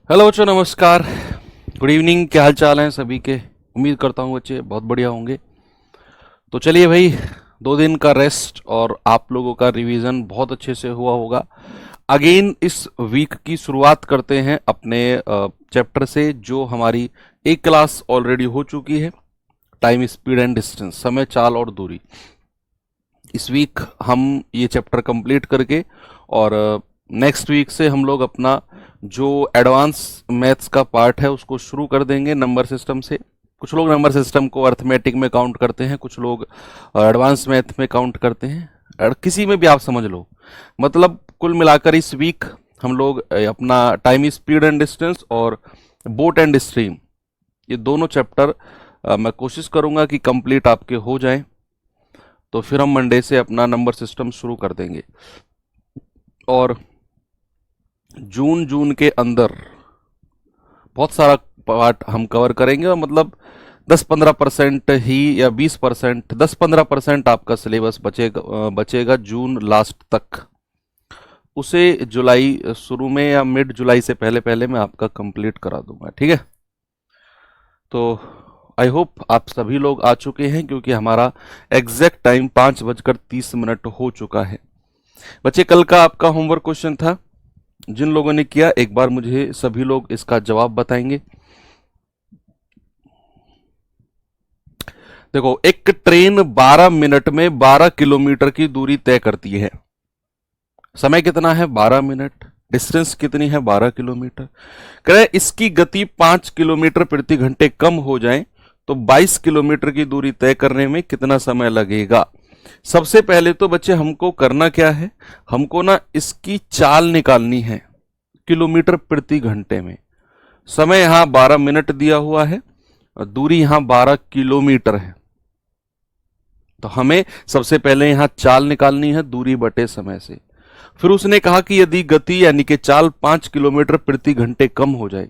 Hello बच्चों, नमस्कार। Good evening. क्या हाल चाल हैं सभी के? उम्मीद करता हूँ बच्चे बहुत बढ़िया होंगे। तो चलिए भाई, 2 दिन का रेस्ट और आप लोगों का रिवीजन बहुत अच्छे से हुआ होगा। अगेन इस वीक की शुरुआत करते हैं अपने चैप्टर से, जो हमारी एक क्लास ऑलरेडी हो चुकी है, टाइम स्पीड एंड डिस्टेंस, समय चाल और दूरी। इस वीक हम ये चैप्टर कंप्लीट करके और नेक्स्ट वीक से हम लोग अपना जो एडवांस मैथ्स का पार्ट है उसको शुरू कर देंगे नंबर सिस्टम से। कुछ लोग नंबर सिस्टम को अर्थमेटिक में काउंट करते हैं, कुछ लोग एडवांस मैथ में काउंट करते हैं, और किसी में भी आप समझ लो। मतलब कुल मिलाकर इस वीक हम लोग अपना टाइम स्पीड एंड डिस्टेंस और बोट एंड स्ट्रीम, ये दोनों चैप्टर मैं कोशिश करूंगा कि कंप्लीट आपके हो जाएं। तो फिर हम मंडे से अपना नंबर सिस्टम शुरू कर देंगे और जून के अंदर बहुत सारा पार्ट हम कवर करेंगे। और मतलब 10-15% ही या 20%, 10-15% आपका सिलेबस बचेगा जून लास्ट तक। उसे जुलाई शुरू में या मिड जुलाई से पहले पहले मैं आपका कंप्लीट करा दूंगा, ठीक है? तो आई होप आप सभी लोग आ चुके हैं, क्योंकि हमारा एग्जैक्ट टाइम 5:30 हो चुका है। बच्चे, कल का आपका होमवर्क क्वेश्चन था, जिन लोगों ने किया एक बार मुझे सभी लोग इसका जवाब बताएंगे। देखो, एक ट्रेन 12 मिनट में 12 किलोमीटर की दूरी तय करती है। समय कितना है? 12 मिनट। डिस्टेंस कितनी है? 12 किलोमीटर। कह रहे इसकी गति 5 किलोमीटर प्रति घंटे कम हो जाए तो 22 किलोमीटर की दूरी तय करने में कितना समय लगेगा? सबसे पहले तो बच्चे हमको करना क्या है, हमको ना इसकी चाल निकालनी है किलोमीटर प्रति घंटे में। समय यहां 12 मिनट दिया हुआ है और दूरी यहां 12 किलोमीटर है। तो हमें सबसे पहले यहां चाल निकालनी है दूरी बटे समय से। फिर उसने कहा कि यदि गति यानी कि चाल 5 किलोमीटर प्रति घंटे कम हो जाए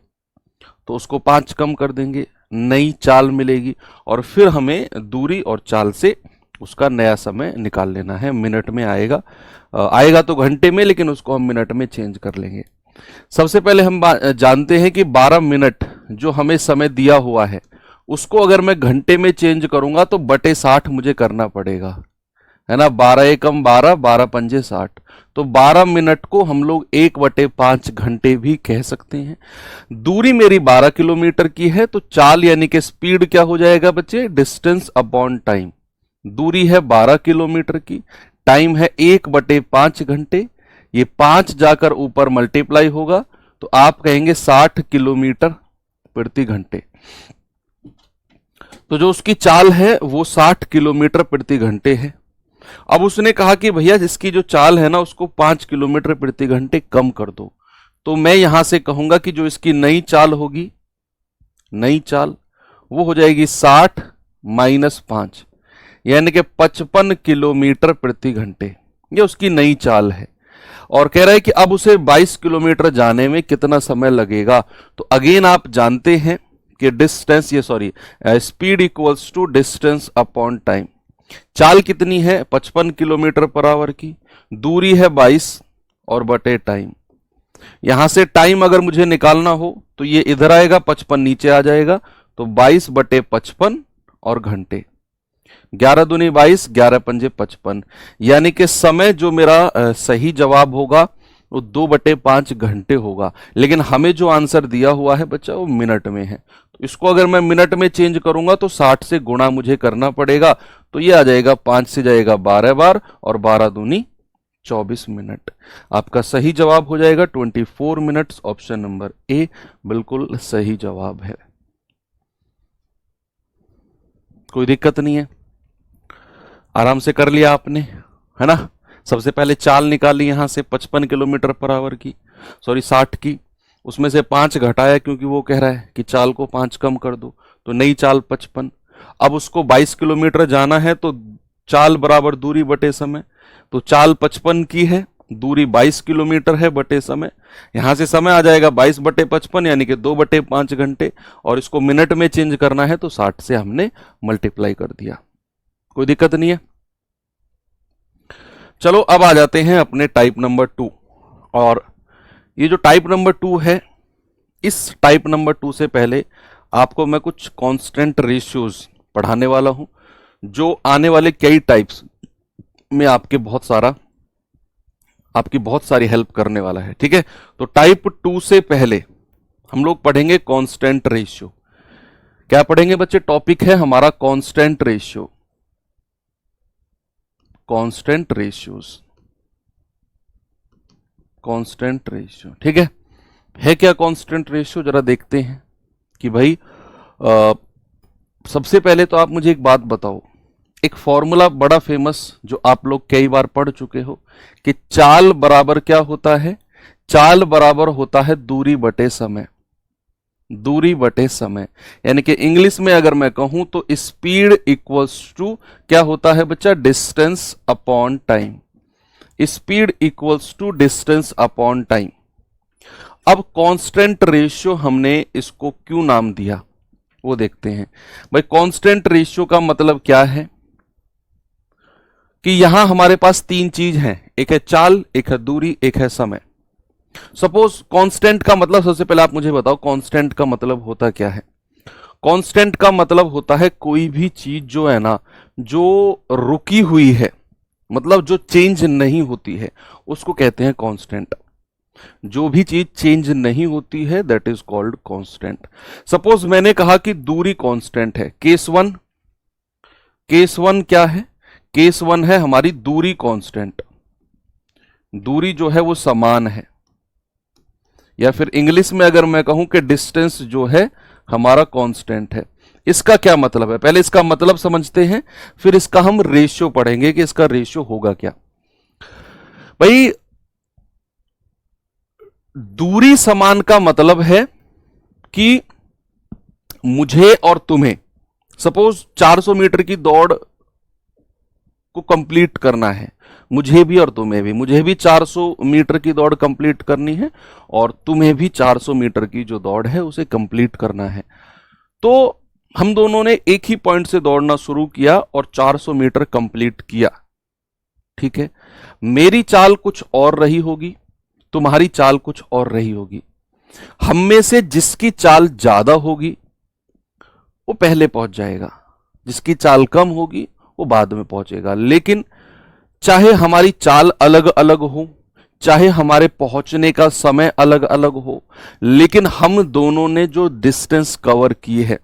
तो उसको 5 कम कर देंगे, नई चाल मिलेगी। और फिर हमें दूरी और चाल से उसका नया समय निकाल लेना है। मिनट में आएगा, आएगा तो घंटे में, लेकिन उसको हम मिनट में चेंज कर लेंगे। सबसे पहले हम जानते हैं कि 12 मिनट जो हमें समय दिया हुआ है उसको अगर मैं घंटे में चेंज करूंगा तो बटे 60 मुझे करना पड़ेगा, है ना? 12 एकम 12, 12 पंजे 60। तो 12 मिनट को हम लोग 1/5 घंटे भी कह सकते हैं। दूरी मेरी 12 किलोमीटर की है, तो चाल यानी कि स्पीड क्या हो जाएगा बच्चे? Distance upon time. दूरी है 12 किलोमीटर की, टाइम है 1/5 घंटे। ये 5 जाकर ऊपर मल्टीप्लाई होगा तो आप कहेंगे 60 किलोमीटर प्रति घंटे। तो जो उसकी चाल है वो 60 किलोमीटर प्रति घंटे है। अब उसने कहा कि भैया जिसकी जो चाल है ना उसको 5 किलोमीटर प्रति घंटे कम कर दो। तो मैं यहां से कहूंगा कि जो इसकी नई चाल होगी, नई चाल वो हो जाएगी 60 माइनस 5, यानी कि 55 किलोमीटर प्रति घंटे। ये उसकी नई चाल है। और कह रहा है कि अब उसे 22 किलोमीटर जाने में कितना समय लगेगा। तो अगेन आप जानते हैं कि डिस्टेंस, ये sorry, speed equals to distance upon time. चाल कितनी है? 55 किलोमीटर पर आवर की, दूरी है 22 और बटे टाइम। यहां से टाइम अगर मुझे निकालना हो तो ये इधर आएगा, 55 नीचे आ जाएगा, तो 22/55 और घंटे। 11 दूनी 22, 11 पंजे 55, यानी कि समय जो मेरा सही जवाब होगा वो 2/5 घंटे होगा। लेकिन हमें जो आंसर दिया हुआ है बच्चा वो मिनट में है, तो इसको अगर मैं मिनट में चेंज करूंगा तो 60 से गुणा मुझे करना पड़ेगा। तो ये आ जाएगा 5 से जाएगा 12 बार और 12 दूनी 24 मिनट। आपका सही जवाब हो जाएगा 24 मिनट्स। ऑप्शन नंबर ए बिल्कुल सही जवाब है। कोई दिक्कत नहीं है, आराम से कर लिया आपने, है ना? सबसे पहले चाल निकाली यहां से 55 किलोमीटर पर आवर की, सॉरी 60 की, उसमें से 5 घटाया क्योंकि वो कह रहा है कि चाल को 5 कम कर दो, तो नई चाल 55। अब उसको 22 किलोमीटर जाना है तो चाल बराबर दूरी बटे समय। तो चाल 55 की है, दूरी 22 किलोमीटर है बटे समय। यहां से समय आ जाएगा 22/55 यानी कि 2/5 घंटे, और इसको मिनट में चेंज करना है तो 60 से हमने मल्टीप्लाई कर दिया। कोई दिक्कत नहीं है। चलो अब आ जाते हैं अपने टाइप नंबर 2। और ये जो टाइप नंबर 2 है इस टाइप नंबर 2 से पहले आपको मैं कुछ कांस्टेंट रेशियोज पढ़ाने वाला हूं, जो आने वाले कई टाइप्स में आपकी बहुत सारी हेल्प करने वाला है। ठीक है, तो टाइप 2 से पहले हम लोग पढ़ेंगे कांस्टेंट रेशियो। क्या पढ़ेंगे बच्चे? टॉपिक है हमारा constant ratio, constant ratios, constant ratio. ठीक है क्या कांस्टेंट रेशियो? जरा देखते हैं कि भाई सबसे पहले तो आप मुझे एक बात बताओ, एक फॉर्मूला बड़ा फेमस जो आप लोग कई बार पढ़ चुके हो कि चाल बराबर क्या होता है? चाल बराबर होता है दूरी बटे समय, दूरी बटे समय। यानी कि इंग्लिश में अगर मैं कहूं तो स्पीड इक्वल्स टू क्या होता है बच्चा? Distance upon time. Speed equals to distance upon time. अब कांस्टेंट रेशियो हमने इसको क्यों नाम दिया वो देखते हैं। भाई कांस्टेंट रेशियो का मतलब क्या है कि यहां हमारे पास तीन चीज हैं, एक है चाल, एक है दूरी, एक है समय। सपोज कांस्टेंट का मतलब, सबसे पहले आप मुझे बताओ कांस्टेंट का मतलब होता क्या है? कांस्टेंट का मतलब होता है कोई भी चीज जो है ना, जो रुकी हुई है, मतलब जो चेंज नहीं होती है, उसको कहते हैं कांस्टेंट। जो भी चीज चेंज नहीं होती है that is called constant. Suppose मैंने कहा कि दूरी कांस्टेंट है, केस वन। केस वन क्या है? केस वन है हमारी दूरी कांस्टेंट, दूरी जो है वो समान है। या फिर इंग्लिश में अगर मैं कहूं कि डिस्टेंस जो है हमारा कांस्टेंट है। इसका क्या मतलब है? पहले इसका मतलब समझते हैं, फिर इसका हम रेशियो पढ़ेंगे कि इसका रेशियो होगा क्या। भाई दूरी समान का मतलब है कि मुझे और तुम्हें सपोज 400 मीटर की दौड़ को कंप्लीट करना है, मुझे भी और तुम्हें भी। मुझे भी 400 मीटर की दौड़ कंप्लीट करनी है और तुम्हें भी 400 मीटर की जो दौड़ है उसे कंप्लीट करना है। तो हम दोनों ने एक ही पॉइंट से दौड़ना शुरू किया और 400 मीटर कंप्लीट किया। ठीक है, मेरी चाल कुछ और रही होगी, तुम्हारी चाल कुछ और रही होगी। हम में से जिसकी चाल ज्यादा होगी वो पहले पहुंच जाएगा, जिसकी चाल कम होगी वो बाद में पहुंचेगा। लेकिन चाहे हमारी चाल अलग अलग हो, चाहे हमारे पहुंचने का समय अलग अलग हो, लेकिन हम दोनों ने जो डिस्टेंस कवर की है,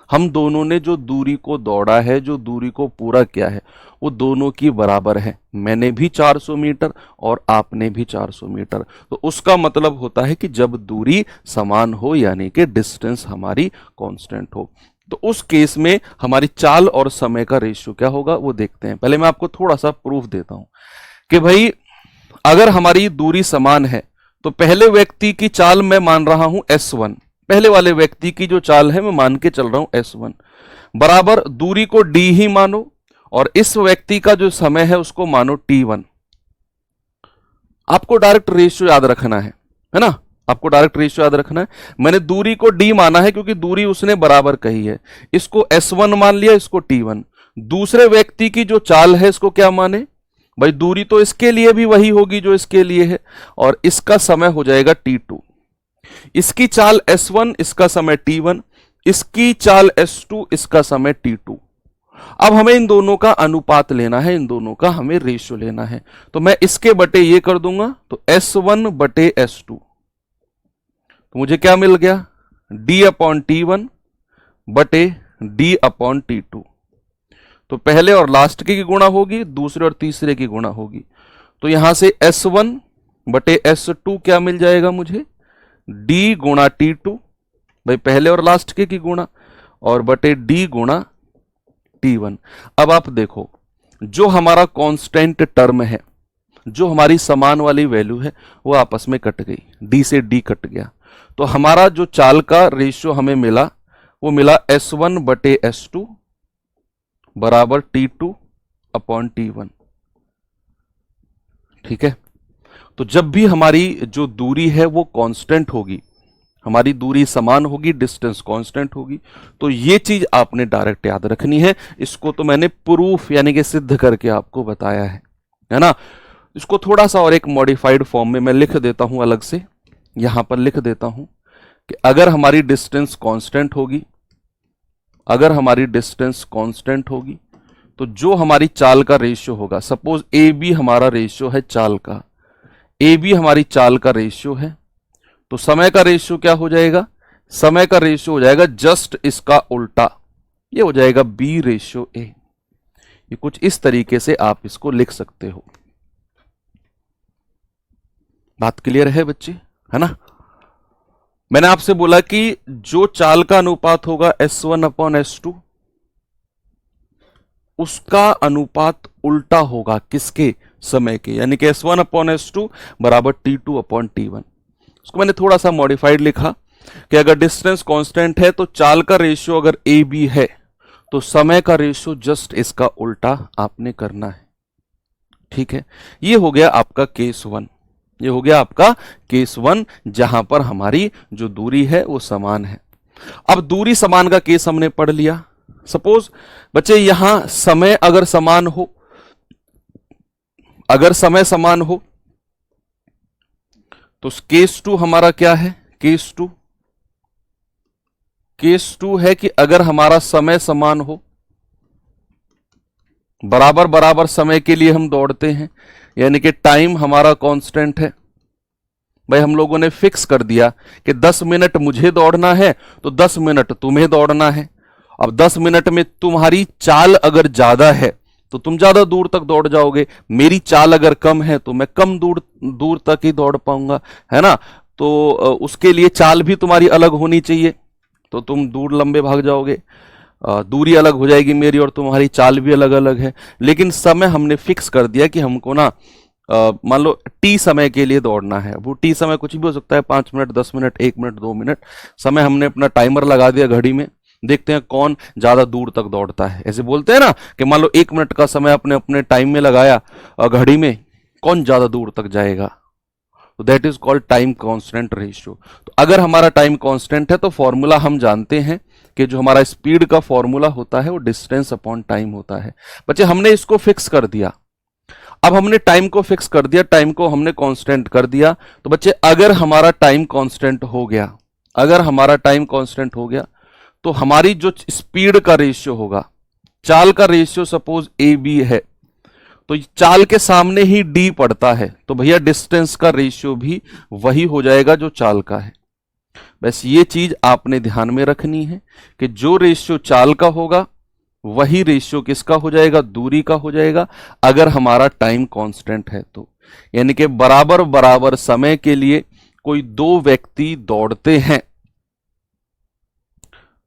हम दोनों ने जो दूरी को दौड़ा है, जो दूरी को पूरा किया है, वो दोनों की बराबर है। मैंने भी 400 मीटर और आपने भी 400 मीटर। तो उसका मतलब होता है कि जब दूरी समान हो, यानी कि डिस्टेंस हमारी कांस्टेंट हो, तो उस केस में हमारी चाल और समय का रेशियो क्या होगा वो देखते हैं। पहले मैं आपको थोड़ा सा प्रूफ देता हूं कि भाई अगर हमारी दूरी समान है तो पहले व्यक्ति की चाल मैं मान रहा हूं S1, पहले वाले व्यक्ति की जो चाल है मैं मान के चल रहा हूं S1, बराबर दूरी को D ही मानो और इस व्यक्ति का जो समय है उसको मानो T1। आपको डायरेक्ट रेशियो याद रखना है ना? आपको डायरेक्ट रेशियो याद रखना है। मैंने दूरी को D माना है क्योंकि दूरी उसने बराबर कही है। इसको S1 मान लिया, इसको T1। दूसरे व्यक्ति की जो चाल है इसको क्या माने? भाई दूरी तो इसके लिए भी वही होगी जो इसके लिए है, और इसका समय हो जाएगा T2। इसकी चाल S1, इसका समय T1, इसकी चाल S2, इसका समय T2। अब हमें इन दोनों का अनुपात लेना है, इन दोनों का हमें रेशियो लेना है। तो मैं इसके बटे ये कर दूंगा, तो S1 बटे S2, तो मुझे क्या मिल गया? D अपॉन T1 बटे D अपॉन T2। तो पहले और लास्ट की गुणा होगी, दूसरे और तीसरे की गुणा होगी। तो यहां से S1 बटे S2 क्या मिल जाएगा मुझे? D गुणा T2, भाई पहले और लास्ट की गुणा, और बटे D गुणा T1। अब आप देखो, जो हमारा कांस्टेंट टर्म है, जो हमारी समान वाली वैल्यू है, वो आपस में कट गई, D से D कट गया। तो हमारा जो चाल का रेशियो हमें मिला वो मिला S1 बटे S2 बराबर T2 अपॉन T1। ठीक है, तो जब भी हमारी जो दूरी है वो कांस्टेंट होगी, हमारी दूरी समान होगी, डिस्टेंस कांस्टेंट होगी, तो ये चीज आपने डायरेक्ट याद रखनी है। इसको तो मैंने प्रूफ यानी कि सिद्ध करके आपको बताया है ना? इसको थोड़ा सा और एक मॉडिफाइड फॉर्म में मैं लिख देता हूं, अलग से यहां पर लिख देता हूं कि अगर हमारी डिस्टेंस कांस्टेंट होगी, अगर हमारी डिस्टेंस कांस्टेंट होगी तो जो हमारी चाल का रेशियो होगा, सपोज ए बी हमारा रेशियो है चाल का, ए बी हमारी चाल का रेशियो है, तो समय का रेशियो क्या हो जाएगा, समय का रेशियो हो जाएगा जस्ट इसका उल्टा, ये हो जाएगा बी रेशियो ए। ये कुछ इस तरीके से आप इसको लिख सकते हो। बात क्लियर है बच्चे, है ना? मैंने आपसे बोला कि जो चाल का अनुपात होगा S1/S2, उसका अनुपात उल्टा होगा किसके, समय के, यानी कि S1/S2 बराबर T2/T1। उसको मैंने थोड़ा सा मॉडिफाइड लिखा कि अगर डिस्टेंस कांस्टेंट है तो चाल का रेशियो अगर ए बी है तो समय का रेशियो जस्ट इसका उल्टा आपने करना है। ठीक है, ये हो गया आपका केस 1, ये हो गया आपका केस 1 जहां पर हमारी जो दूरी है वो समान है। अब दूरी समान का केस हमने पढ़ लिया। सपोज बच्चे यहां समय अगर समान हो, अगर समय समान हो तो केस 2 हमारा क्या है, केस 2, केस 2 है कि अगर हमारा समय समान हो, बराबर बराबर समय के लिए हम दौड़ते हैं, यानी कि टाइम हमारा कांस्टेंट है। भाई हम लोगों ने फिक्स कर दिया कि 10 मिनट मुझे दौड़ना है तो 10 मिनट तुम्हें दौड़ना है। अब 10 मिनट में तुम्हारी चाल अगर ज्यादा है तो तुम ज्यादा दूर तक दौड़ जाओगे, मेरी चाल अगर कम है तो मैं कम दूर तक ही दौड़ पाऊंगा, है ना? तो उसके लिए चाल भी तुम्हारी अलग होनी चाहिए, तो तुम दूर लंबे भाग जाओगे, दूरी अलग हो जाएगी मेरी और तुम्हारी चाल भी अलग अलग है। लेकिन समय हमने फिक्स कर दिया कि हमको ना मान लो टी समय के लिए दौड़ना है। वो टी समय कुछ भी हो सकता है, 5 मिनट, 10 मिनट, 1 मिनट, 2 मिनट समय हमने अपना टाइमर लगा दिया घड़ी में, देखते हैं कौन ज्यादा दूर तक दौड़ता है। ऐसे बोलते हैं ना कि मान लो 1 मिनट का समय अपने अपने टाइम में लगाया घड़ी में, कौन ज्यादा दूर तक जाएगा, तो that is called time constant ratio. तो अगर हमारा टाइम कांस्टेंट है तो फॉर्मूला हम जानते हैं कि जो हमारा स्पीड का फॉर्मूला होता है वो डिस्टेंस अपॉन टाइम होता है। बच्चे हमने इसको फिक्स कर दिया, अब हमने टाइम को फिक्स कर दिया, टाइम को हमने कांस्टेंट कर दिया। तो बच्चे अगर हमारा टाइम कांस्टेंट हो गया, अगर हमारा टाइम कांस्टेंट हो गया तो हमारी जो स्पीड का रेशियो होगा, चाल का रेशियो सपोज ए बी है, तो चाल के सामने ही डी पड़ता है, तो भैया डिस्टेंस का रेशियो भी वही हो जाएगा जो चाल का है। बस ये चीज आपने ध्यान में रखनी है कि जो रेशियो चाल का होगा वही रेशियो किसका हो जाएगा, दूरी का हो जाएगा, अगर हमारा टाइम कांस्टेंट है तो। यानी कि बराबर बराबर समय के लिए कोई दो व्यक्ति दौड़ते हैं,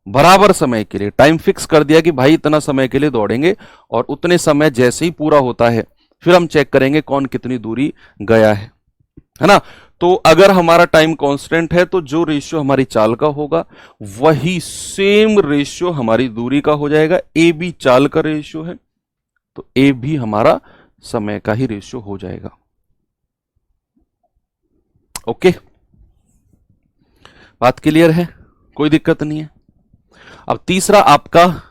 बराबर समय के लिए टाइम फिक्स कर दिया कि भाई इतना समय के लिए दौड़ेंगे, और उतने समय जैसे ही पूरा होता है फिर हम चेक करेंगे कौन कितनी दूरी गया है ना? तो अगर हमारा टाइम कांस्टेंट है तो जो रेशियो हमारी चाल का होगा वही सेम रेशियो हमारी दूरी का हो जाएगा। ए बी चाल का रेशियो है तो ए भी हमारा समय का ही रेशियो हो जाएगा। ओके, बात क्लियर है, कोई दिक्कत नहीं है। अब तीसरा, आपका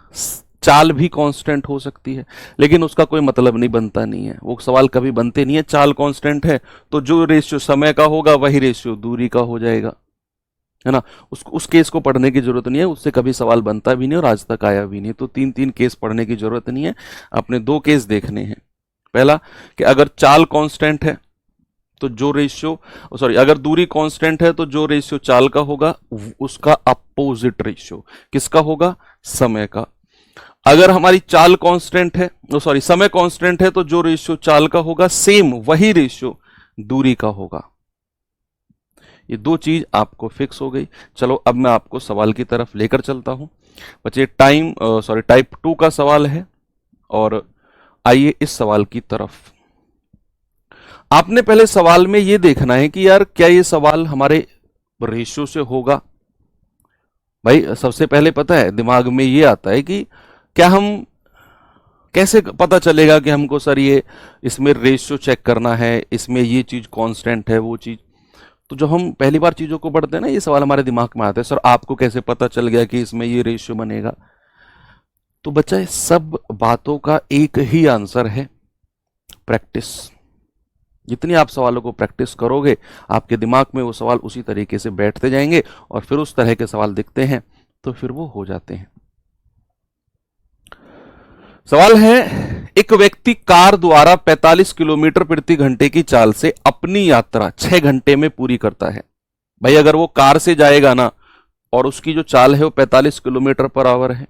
चाल भी कांस्टेंट हो सकती है लेकिन उसका कोई मतलब नहीं बनता नहीं है, वो सवाल कभी बनते नहीं है। चाल कांस्टेंट है तो जो रेशियो समय का होगा वही रेशियो दूरी का हो जाएगा, है ना? उस केस को पढ़ने की जरूरत नहीं है, उससे कभी सवाल बनता भी नहीं और आज तक आया भी नहीं। तो 3-3 केस पढ़ने की जरूरत नहीं है, अपने 2 केस देखने हैं। पहला कि अगर चाल कांस्टेंट है तो जो रेशियो, सॉरी, अगर दूरी कांस्टेंट है तो जो रेशियो चाल का होगा उसका अपोजिट रेशियो किसका होगा, समय का। अगर हमारी चाल कांस्टेंट है, सॉरी समय कांस्टेंट है तो जो रेशियो चाल का होगा सेम वही रेशियो दूरी का होगा। ये 2 चीज आपको फिक्स हो गई। चलो अब मैं आपको सवाल की तरफ लेकर चलता हूं। बच्चे टाइप 2 का सवाल है और आइए इस सवाल की तरफ। आपने पहले सवाल में ये देखना है कि यार क्या ये सवाल हमारे रेशियो से होगा। भाई सबसे पहले पता है दिमाग में ये आता है कि क्या हम कैसे पता चलेगा कि हमको सर ये इसमें रेशियो चेक करना है, इसमें ये चीज कांस्टेंट है, वो चीज। तो जब हम पहली बार चीजों को पढ़ते हैं ना, ये सवाल हमारे दिमाग में आता है, सर आपको कैसे पता चल गया कि इसमें ये रेशियो बनेगा। तो बच्चा सब बातों का एक ही आंसर है, प्रैक्टिस। जितनी आप सवालों को प्रैक्टिस करोगे आपके दिमाग में वो सवाल उसी तरीके से बैठते जाएंगे और फिर उस तरह के सवाल दिखते हैं तो फिर वो हो जाते हैं। सवाल है, एक व्यक्ति कार द्वारा 45 किलोमीटर प्रति घंटे की चाल से अपनी यात्रा 6 घंटे में पूरी करता है। भाई अगर वो कार से जाएगा ना और उसकी जो चाल है वो 45 किलोमीटर पर आवर है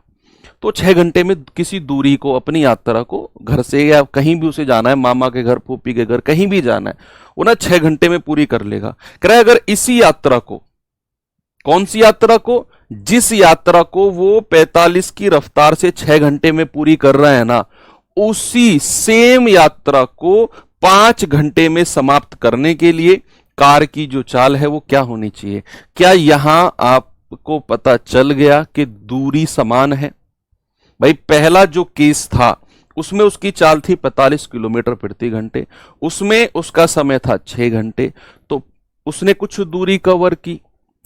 तो 6 घंटे में किसी दूरी को, अपनी यात्रा को, घर से या कहीं भी उसे जाना है, मामा के घर, फूफी के घर, कहीं भी जाना है, वो ना 6 घंटे में पूरी कर लेगा। कह रहा है अगर इसी यात्रा को, कौन सी यात्रा को, जिस यात्रा को वो 45 की रफ्तार से 6 घंटे में पूरी कर रहा है ना, उसी सेम यात्रा को 5 घंटे में समाप्त करने के लिए कार की जो चाल है वो क्या होनी चाहिए? क्या यहां आपको पता चल गया कि दूरी समान है? भाई पहला जो केस था उसमें उसकी चाल थी 45 किलोमीटर प्रति घंटे, उसमें उसका समय था 6 घंटे, तो उसने कुछ दूरी कवर की।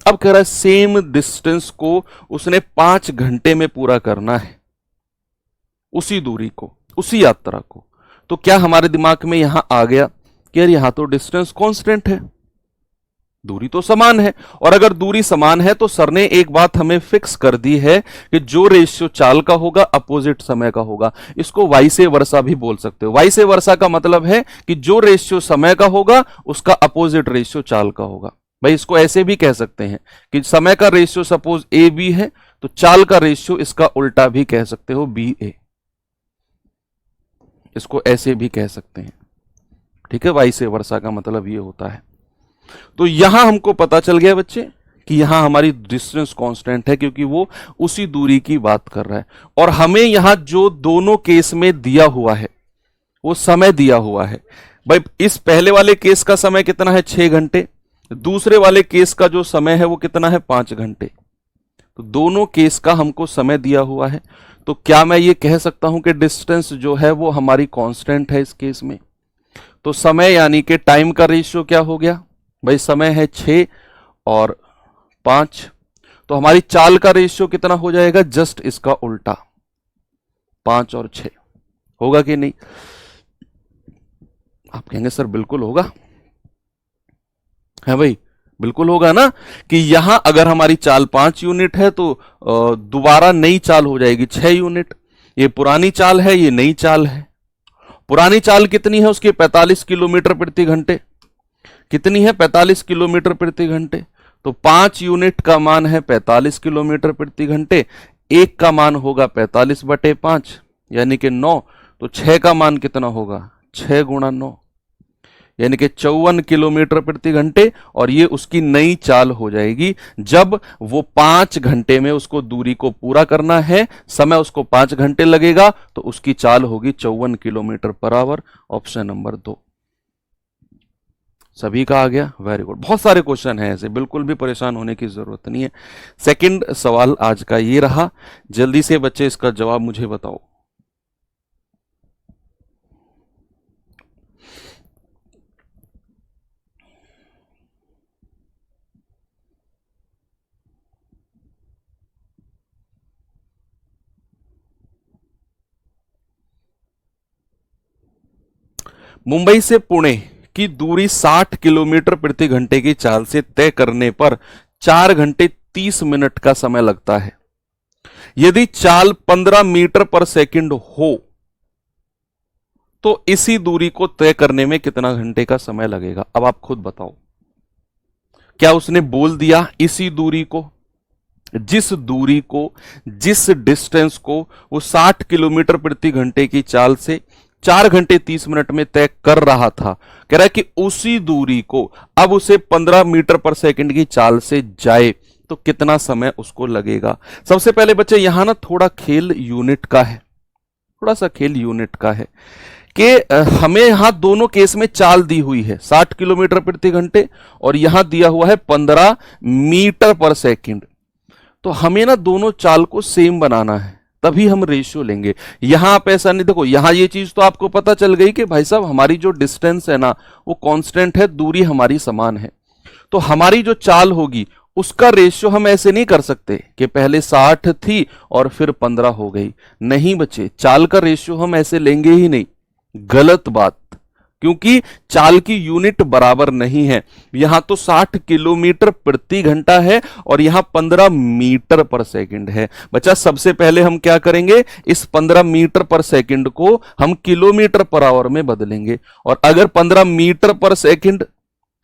अब कह रहा है सेम डिस्टेंस को उसने 5 घंटे में पूरा करना है, उसी दूरी को, उसी यात्रा को। तो क्या हमारे दिमाग में यहां आ गया कि यार यहां तो डिस्टेंस कांस्टेंट है, दूरी तो समान है। और अगर दूरी समान है तो सर ने एक बात हमें फिक्स कर दी है कि जो रेशियो चाल का होगा अपोजिट समय का होगा। इसको वाइसे वर्सा भी बोल सकते हो। वाइसे वर्सा का मतलब है कि जो रेशियो समय का होगा उसका अपोजिट रेशियो चाल का होगा। भाई इसको ऐसे भी कह सकते हैं कि समय का रेशियो सपोज ए बी है तो चाल का रेशियो इसका उल्टा भी कह सकते हो बी ए, इसको ऐसे भी कह सकते हैं। ठीक है, वाइसे वर्सा का मतलब ये होता है। तो यहां हमको पता चल गया बच्चे कि यहां हमारी डिस्टेंस कांस्टेंट है क्योंकि वो उसी दूरी की बात कर रहा है। और हमें यहां जो दोनों केस में दिया हुआ है वो समय दिया हुआ है। भाई इस पहले वाले केस का समय कितना है? 6 घंटे। दूसरे वाले केस का जो समय है वो कितना है? 5 घंटे। तो दोनों केस का हमको समय दिया हुआ है। तो क्या मैं ये कह सकता हूं कि डिस्टेंस जो है वो हमारी कांस्टेंट है इस केस में? तो समय यानी कि टाइम का रेशियो क्या हो गया? भाई समय है 6 और 5, तो हमारी चाल का रेशियो कितना हो जाएगा? जस्ट इसका उल्टा, 5 और 6। होगा कि नहीं? आप कहेंगे सर बिल्कुल होगा। है भाई, बिल्कुल होगा ना कि यहां अगर हमारी चाल 5 यूनिट है तो दोबारा नई चाल हो जाएगी 6 यूनिट। ये पुरानी चाल है, ये नई चाल है। पुरानी चाल कितनी है उसकी? 45 किलोमीटर प्रति घंटे। कितनी है? 45 किलोमीटर प्रति घंटे। तो 5 यूनिट का मान है 45 किलोमीटर प्रति घंटे, एक का मान होगा 45/5 यानी कि 9। तो 6 का मान कितना होगा? 6 गुणा 9 यानी कि 54 किलोमीटर प्रति घंटे। और ये उसकी नई चाल हो जाएगी जब वो 5 घंटे में उसको दूरी को पूरा करना है। समय उसको 5 घंटे लगेगा तो उसकी चाल होगी 54 kilometre per hour. Option number 2 सभी का आ गया। Very good. बहुत सारे क्वेश्चन हैं ऐसे, बिल्कुल भी परेशान होने की जरूरत नहीं है। सेकंड सवाल आज का ये रहा, जल्दी से बच्चे इसका जवाब मुझे बताओ। मुंबई से पुणे की दूरी 60 किलोमीटर प्रति घंटे की चाल से तय करने पर 4 घंटे 30 मिनट का समय लगता है। यदि चाल 15 मीटर पर सेकंड हो तो इसी दूरी को तय करने में कितना घंटे का समय लगेगा? अब आप खुद बताओ। क्या उसने बोल दिया इसी दूरी को? जिस दूरी को, जिस डिस्टेंस को वो 60 किलोमीटर प्रति घंटे की चाल से 4 घंटे 30 मिनट में तय कर रहा था, कह रहा है कि उसी दूरी को अब उसे 15 मीटर पर सेकंड की चाल से जाए तो कितना समय उसको लगेगा? सबसे पहले बच्चे यहां ना थोड़ा खेल यूनिट का है, थोड़ा सा खेल यूनिट का है कि हमें यहां दोनों केस में चाल दी हुई है 60 किलोमीटर प्रति घंटे और यहां दिया हुआ है 15 मीटर पर सेकंड। तो हमें ना दोनों चाल को सेम बनाना है, तभी हम रेशियो लेंगे। यहां आप ऐसा नहीं, देखो यहां ये चीज तो आपको पता चल गई कि भाई साहब हमारी जो डिस्टेंस है ना वो कांस्टेंट है, दूरी हमारी समान है। तो हमारी जो चाल होगी उसका रेशियो हम ऐसे नहीं कर सकते कि पहले 60 थी और फिर 15 हो गई। नहीं बच्चे, चाल का रेशियो हम ऐसे लेंगे ही नहीं। गलत बात, क्योंकि चाल की यूनिट बराबर नहीं है। यहां तो 60 किलोमीटर प्रति घंटा है और यहां 15 मीटर पर सेकंड है। बच्चा सबसे पहले हम क्या करेंगे, इस 15 मीटर पर सेकंड को हम किलोमीटर पर आवर में बदलेंगे, और अगर 15 मीटर पर सेकंड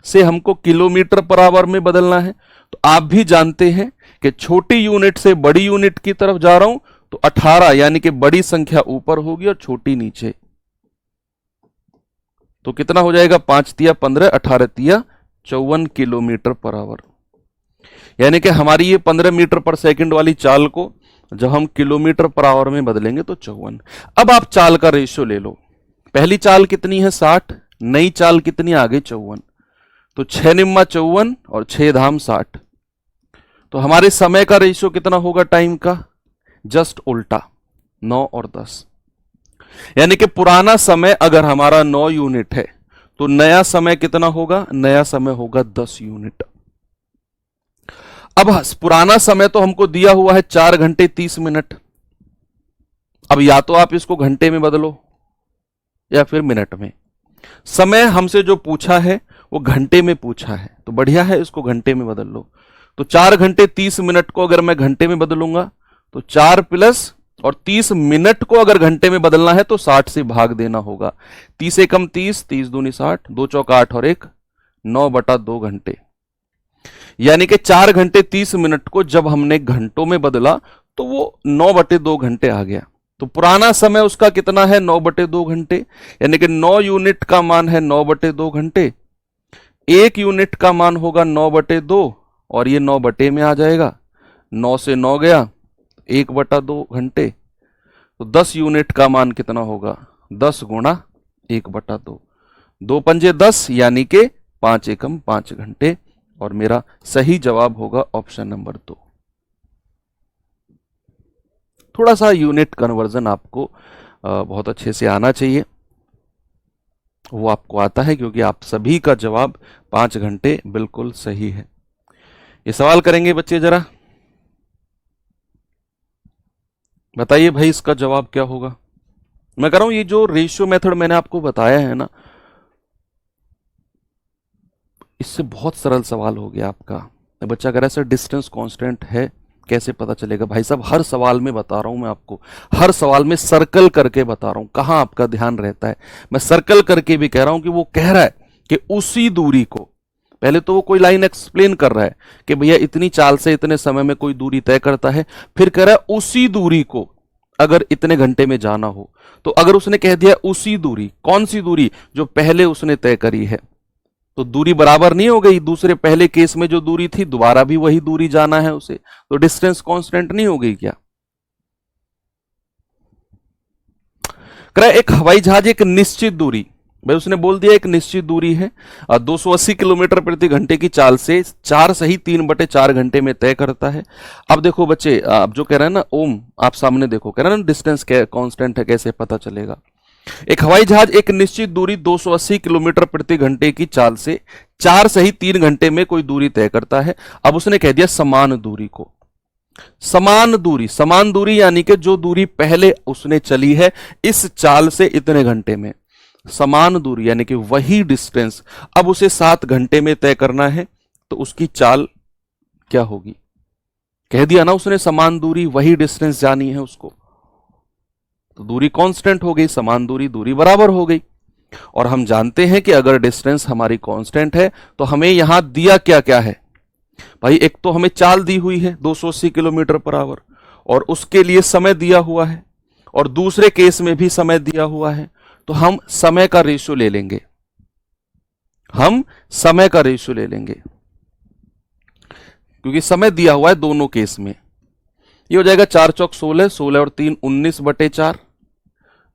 से हमको किलोमीटर पर आवर में बदलना है तो आप भी जानते हैं कि छोटी यूनिट से बड़ी यूनिट की तरफ जा रहा हूं तो 18 यानी कि बड़ी संख्या ऊपर होगी और छोटी नीचे। तो कितना हो जाएगा, 5 तिया 15, 18 तिया 54 किलोमीटर पर आवर। यानी कि हमारी ये 15 मीटर पर सेकंड वाली चाल को जब हम किलोमीटर पर आवर में बदलेंगे तो 54। अब आप चाल का रेशियो ले लो। पहली चाल कितनी है 60, नई चाल कितनी आगे 54, तो 6 निम्मा 54 और 6 धाम 60। तो हमारे समय का रेशियो कितना होगा टाइम का, जस्ट उल्टा 9 और 10। यानी कि पुराना समय अगर हमारा 9 यूनिट है तो नया समय कितना होगा, नया समय होगा 10 यूनिट। अब पुराना समय तो हमको दिया हुआ है 4 घंटे 30 मिनट। अब या तो आप इसको घंटे में बदलो या फिर मिनट में। समय हमसे जो पूछा है वो घंटे में पूछा है, तो बढ़िया है, इसको घंटे में बदल लो। तो 4 घंटे 30 मिनट को अगर मैं घंटे में बदलूंगा तो 4 प्लस और 30 मिनट को अगर घंटे में बदलना है तो 60 से भाग देना होगा। 30 एकम 30, 30 दूनी 60, 2 चौका 8 और 1 9/2 घंटे। यानी कि 4 घंटे 30 मिनट को जब हमने घंटों में बदला तो वो 9/2 घंटे आ गया। तो पुराना समय उसका कितना है, 9/2 घंटे। यानी कि 9 यूनिट का मान है 9/2 घंटे, 1 यूनिट का मान होगा 9/2 और ये 9 बटे में आ जाएगा। 9 से 9 गया, 1/2 घंटे। तो 10 यूनिट का मान कितना होगा, 10 गुणा 1/2, 2 पंजे 10 यानी कि 5 एकम 5 घंटे। और मेरा सही जवाब होगा ऑप्शन नंबर 2। थोड़ा सा यूनिट कन्वर्जन आपको बहुत अच्छे से आना चाहिए, वो आपको आता है क्योंकि आप सभी का जवाब 5 घंटे बिल्कुल सही है। ये सवाल करेंगे बच्चे, जरा बताइए भाई इसका जवाब क्या होगा। मैं कह रहा हूं ये जो रेशियो मेथड मैंने आपको बताया है ना, इससे बहुत सरल सवाल हो गया आपका। बच्चा कह रहा है सर डिस्टेंस कांस्टेंट है, कैसे पता चलेगा। भाई साहब हर सवाल में बता रहा हूं मैं आपको, हर सवाल में सर्कल करके बता रहा हूं, कहां आपका ध्यान रहता है। मैं सर्कल करके भी कह रहा हूं कि वो कह रहा है कि उसी दूरी को, पहले तो वो कोई लाइन एक्सप्लेन कर रहा है कि भैया इतनी चाल से इतने समय में कोई दूरी तय करता है, फिर कह रहा है उसी दूरी को अगर इतने घंटे में जाना हो। तो अगर उसने कह दिया उसी दूरी, कौन सी दूरी, जो पहले उसने तय करी है, तो दूरी बराबर नहीं हो गई। दूसरे पहले केस में जो दूरी थी दोबारा भी वही दूरी जाना है उसे, तो डिस्टेंस कांस्टेंट नहीं हो गई क्या। एक हवाई जहाज एक निश्चित दूरी, भाई उसने बोल दिया एक निश्चित दूरी है 280 किलोमीटर प्रति घंटे की चाल से 4 सही 3/4 घंटे में तय करता है। अब देखो बच्चे, आप जो कह रहे हैं ना ओम, आप सामने देखो, कह रहे हैं ना डिस्टेंस कांस्टेंट है, कैसे पता चलेगा। एक हवाई जहाज एक निश्चित दूरी 280 किलोमीटर प्रति घंटे की चाल से 4 सही 3 घंटे में कोई दूरी तय करता है। अब उसने कह दिया समान दूरी को, समान दूरी यानी कि जो दूरी पहले उसने चली है इस चाल से इतने घंटे में, समान दूरी यानी कि वही डिस्टेंस अब उसे 7 घंटे में तय करना है, तो उसकी चाल क्या होगी। कह दिया ना उसने समान दूरी, वही डिस्टेंस जानी है उसको, तो दूरी कांस्टेंट हो गई, समान दूरी, दूरी बराबर हो गई। और हम जानते हैं कि अगर डिस्टेंस हमारी कांस्टेंट है तो हमें यहां दिया क्या क्या है भाई, एक तो हमें चाल दी हुई है 280 किलोमीटर पर आवर और उसके लिए समय दिया हुआ है, और दूसरे केस में भी समय दिया हुआ है। तो हम समय का रेशियो ले लेंगे, हम समय का रेशियो ले लेंगे क्योंकि समय दिया हुआ है दोनों केस में। ये हो जाएगा 4 चौक 16, 16 और 3 19/4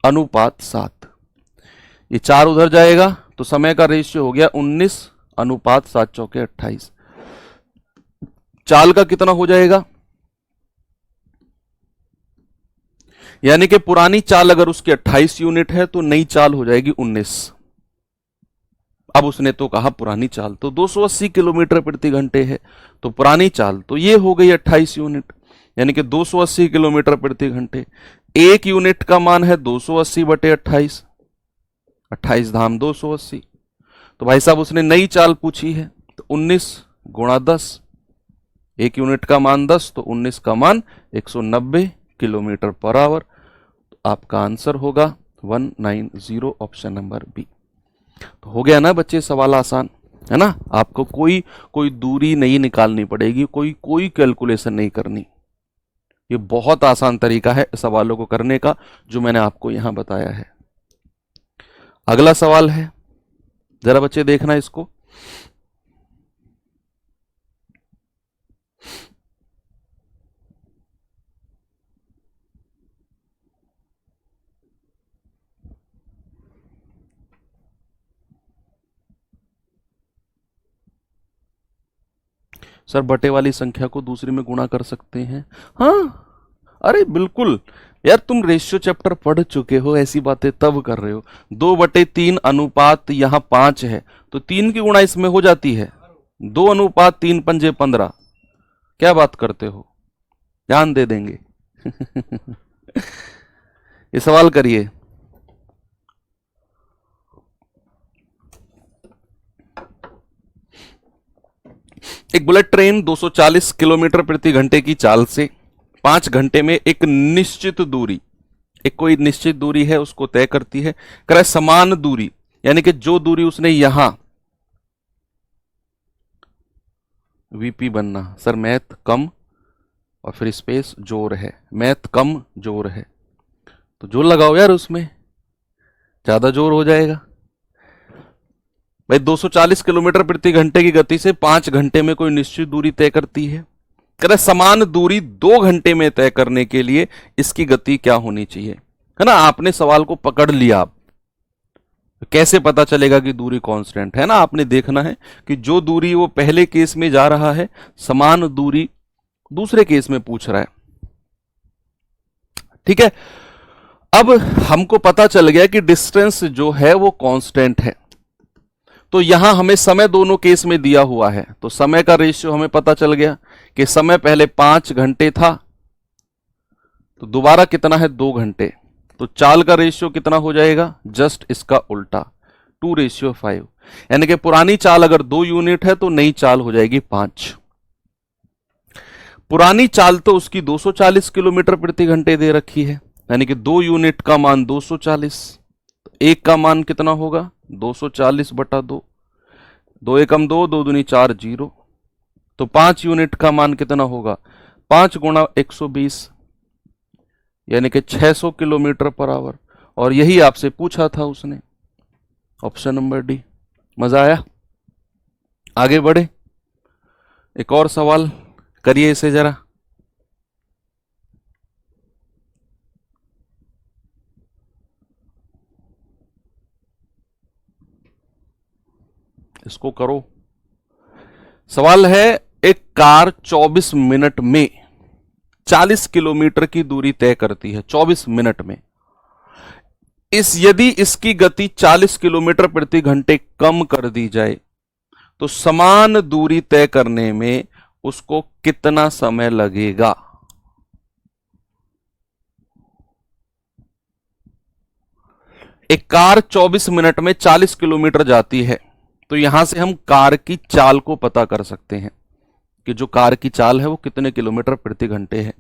अनुपात 7। ये 4 उधर जाएगा तो समय का रेशियो हो गया 19 अनुपात 7 चौके 28। चाल का कितना हो जाएगा, यानी कि पुरानी चाल अगर उसकी 28 यूनिट है तो नई चाल हो जाएगी 19। अब उसने तो कहा पुरानी चाल तो 280 किलोमीटर प्रति घंटे है, तो पुरानी चाल तो ये हो गई 28 यूनिट, यानी कि 280 किलोमीटर प्रति घंटे। 1 यूनिट का मान है 280/28, 28 धाम 280। तो भाई साहब उसने नई चाल पूछी है, तो 19 गुणा 10, 1 यूनिट का मान 10, तो 19 का मान 190 किलोमीटर पर आवर। तो आपका आंसर होगा 190, ऑप्शन नंबर बी। तो हो गया ना बच्चे, सवाल आसान है ना। आपको कोई दूरी नहीं निकालनी पड़ेगी, कोई कैलकुलेशन नहीं करनी। ये बहुत आसान तरीका है सवालों को करने का, जो मैंने आपको यहां बताया है। अगला सवाल है, जरा बच्चे देखना इसको। सर बटे वाली संख्या को दूसरी में गुणा कर सकते हैं? हाँ, अरे बिल्कुल यार, तुम रेशियो चैप्टर पढ़ चुके हो, ऐसी बातें तब कर रहे हो। 2/3 अनुपात यहाँ 5 है, तो 3 की गुणा इसमें हो जाती है। 2:3 पंजे 15। क्या बात करते हो, ध्यान दे देंगे। ये सवाल करिए। एक बुलेट ट्रेन 240 किलोमीटर प्रति घंटे की चाल से 5 घंटे में एक निश्चित दूरी, एक कोई निश्चित दूरी है उसको तय करती है। करे समान दूरी, यानी कि जो दूरी उसने यहां, वीपी बनना सर, मैथ कम और फिर स्पेस जोर है, मैथ कम जोर है, तो जोर लगाओ यार, उसमें ज्यादा जोर हो जाएगा। भाई 240 किलोमीटर प्रति घंटे की गति से 5 घंटे में कोई निश्चित दूरी तय करती है। कह रहे समान दूरी 2 घंटे में तय करने के लिए इसकी गति क्या होनी चाहिए, है ना। आपने सवाल को पकड़ लिया, आप कैसे पता चलेगा कि दूरी कांस्टेंट है ना। आपने देखना है कि जो दूरी वो पहले केस में जा रहा है, समान दूरी दूसरे केस में पूछ रहा है। ठीक है, अब हमको पता चल गया कि डिस्टेंस जो है वो कांस्टेंट है। तो यहां हमें समय दोनों केस में दिया हुआ है, तो समय का रेशियो हमें पता चल गया कि समय पहले 5 घंटे था, तो दोबारा कितना है 2 घंटे। तो चाल का रेशियो कितना हो जाएगा, जस्ट इसका उल्टा, 2:5। यानी कि पुरानी चाल अगर 2 यूनिट है तो नई चाल हो जाएगी 5। पुरानी चाल तो उसकी 240 किलोमीटर प्रति घंटे दे रखी है, यानी कि 2 यूनिट का मान 240, एक का मान कितना होगा 240/2, 2 एकम 2, 2 दूनी 4, 0। तो 5 यूनिट का मान कितना होगा, 5 गुणा 120, यानी कि 600 किलोमीटर पर आवर। और यही आपसे पूछा था उसने, ऑप्शन नंबर डी। मजा आया? आगे बढ़े, एक और सवाल करिए इसे जरा। इसको करो। सवाल है, एक कार 24 मिनट में 40 किलोमीटर की दूरी तय करती है, 24 मिनट में। यदि इसकी गति 40 किलोमीटर प्रति घंटे कम कर दी जाए तो समान दूरी तय करने में उसको कितना समय लगेगा? एक कार 24 मिनट में 40 किलोमीटर जाती है, तो यहां से हम कार की चाल को पता कर सकते हैं कि जो कार की चाल है वो कितने किलोमीटर प्रति घंटे है।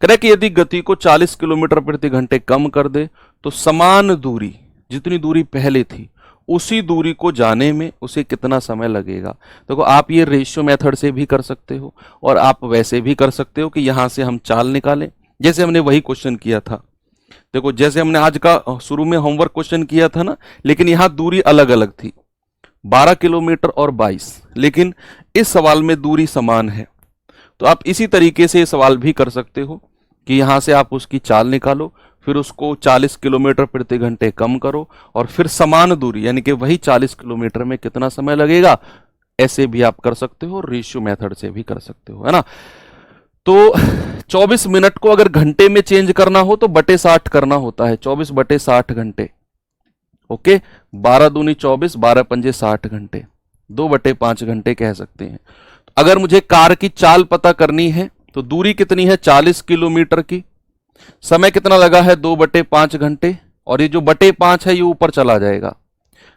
करें कि यदि गति को 40 किलोमीटर प्रति घंटे कम कर दे तो समान दूरी, जितनी दूरी पहले थी उसी दूरी को जाने में उसे कितना समय लगेगा। देखो आप ये रेशियो मेथड से भी कर सकते हो और आप वैसे भी कर सकते हो कि यहां से हम चाल निकालें, जैसे हमने वही क्वेश्चन किया था। देखो जैसे हमने आज का शुरू में होमवर्क क्वेश्चन किया था ना, लेकिन यहां दूरी अलग अलग थी, 12 किलोमीटर और 22, लेकिन इस सवाल में दूरी समान है। तो आप इसी तरीके से सवाल भी कर सकते हो कि यहां से आप उसकी चाल निकालो, फिर उसको 40 किलोमीटर प्रति घंटे कम करो और फिर समान दूरी यानी कि वही 40 किलोमीटर में कितना समय लगेगा, ऐसे भी आप कर सकते हो, रेशियो मेथड से भी कर सकते हो, है ना। तो 24 मिनट को अगर घंटे में चेंज करना हो तो बटे 60 करना होता है, 24/60 घंटे। ओके, 12 दूनी 24, 12 पंजे 60 घंटे, 2/5 घंटे कह सकते हैं। अगर मुझे कार की चाल पता करनी है तो दूरी कितनी है 40 किलोमीटर की, समय कितना लगा है 2/5 घंटे, और ये जो बटे 5 है ये ऊपर चला जाएगा,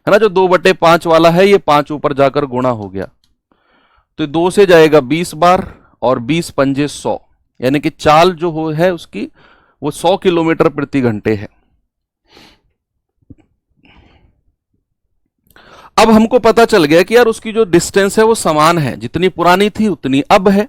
है ना। जो 2/5 वाला है ये 5 ऊपर जाकर गुणा हो गया, तो 2 से जाएगा 20 बार और 20 पंजे 100, यानी कि चाल जो हो है उसकी वो 100 किलोमीटर प्रति घंटे है। अब हमको पता चल गया कि यार उसकी जो डिस्टेंस है वो समान है, जितनी पुरानी थी उतनी अब है,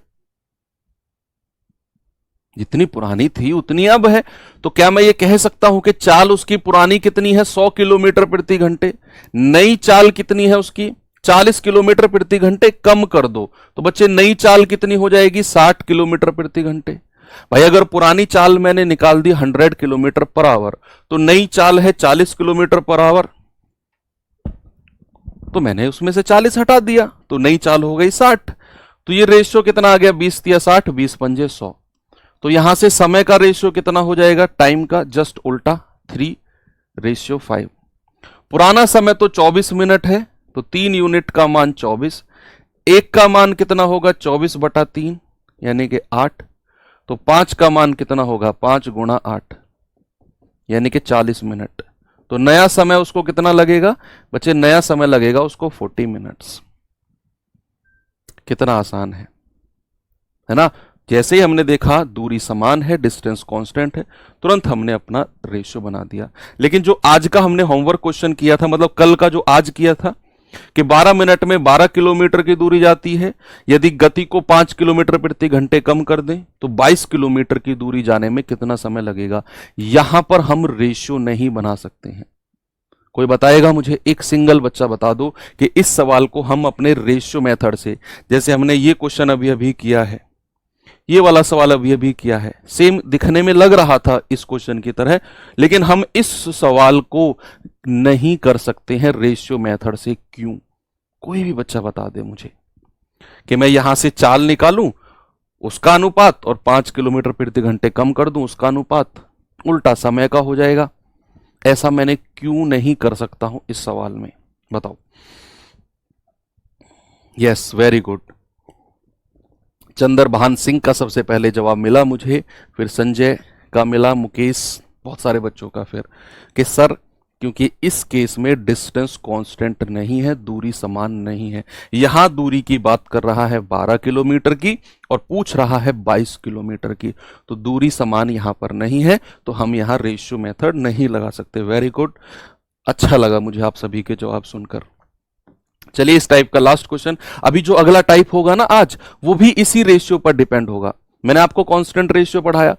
जितनी पुरानी थी उतनी अब है। तो क्या मैं ये कह सकता हूं कि चाल उसकी पुरानी कितनी है, 100 किलोमीटर प्रति घंटे, नई चाल कितनी है उसकी 40 किलोमीटर प्रति घंटे, कम कर दो तो बच्चे नई चाल कितनी हो जाएगी 60 किलोमीटर प्रति घंटे। भाई अगर पुरानी चाल मैंने निकाल दी 100 किलोमीटर पर आवर, तो नई चाल है 40 किलोमीटर पर आवर, तो मैंने उसमें से 40 हटा दिया तो नई चाल हो गई 60। तो ये रेशियो कितना आ गया, 20 या 60, 20 पंजे 100। तो यहां से समय का रेशियो कितना हो जाएगा, टाइम का जस्ट उल्टा 3:5। पुराना समय तो 24 मिनट है, तो 3 यूनिट का मान 24, एक का मान कितना होगा 24/3 यानी कि 8, तो 5 का मान कितना होगा 5 गुणा 8 यानी कि 40 मिनट। तो नया समय उसको कितना लगेगा बच्चे, नया समय लगेगा उसको 40 मिनट्स। कितना आसान है ना। जैसे ही हमने देखा दूरी समान है, डिस्टेंस कांस्टेंट है, तुरंत हमने अपना रेशियो बना दिया। लेकिन जो आज का हमने होमवर्क क्वेश्चन किया था, मतलब कल का जो आज किया था कि 12 मिनट में 12 किलोमीटर की दूरी जाती है, यदि गति को 5 किलोमीटर प्रति घंटे कम कर दें तो 22 किलोमीटर की दूरी जाने में कितना समय लगेगा। यहां पर हम रेशियो नहीं बना सकते हैं। कोई बताएगा मुझे, एक सिंगल बच्चा बता दो कि इस सवाल को हम अपने रेशियो मेथड से, जैसे हमने ये क्वेश्चन अभी अभी किया है, ये वाला सवाल अभी अभी किया है, सेम दिखने में लग रहा था इस क्वेश्चन की तरह, लेकिन हम इस सवाल को नहीं कर सकते हैं रेशियो मेथड से। क्यों? कोई भी बच्चा बता दे मुझे कि मैं यहां से चाल निकालूं उसका अनुपात और 5 किलोमीटर प्रति घंटे कम कर दूं उसका अनुपात, उल्टा समय का हो जाएगा। ऐसा मैंने क्यों नहीं कर सकता हूं इस सवाल में, बताओ। Yes, very good. Chandrabhan Singh का सबसे पहले जवाब मिला मुझे, फिर संजय का मिला, मुकेश, बहुत सारे बच्चों का, फिर कि सर क्योंकि इस केस में डिस्टेंस कांस्टेंट नहीं है, दूरी समान नहीं है। यहां दूरी की बात कर रहा है 12 किलोमीटर की और पूछ रहा है 22 किलोमीटर की, तो दूरी समान यहां पर नहीं है, तो हम यहां रेशियो मेथड नहीं लगा सकते। वेरी गुड, अच्छा लगा मुझे आप सभी के जवाब सुनकर। चलिए इस टाइप का लास्ट क्वेश्चन, अभी जो अगला टाइप होगा ना आज, वो भी इसी रेशियो पर डिपेंड होगा। मैंने आपको कांस्टेंट रेशियो पढ़ाया,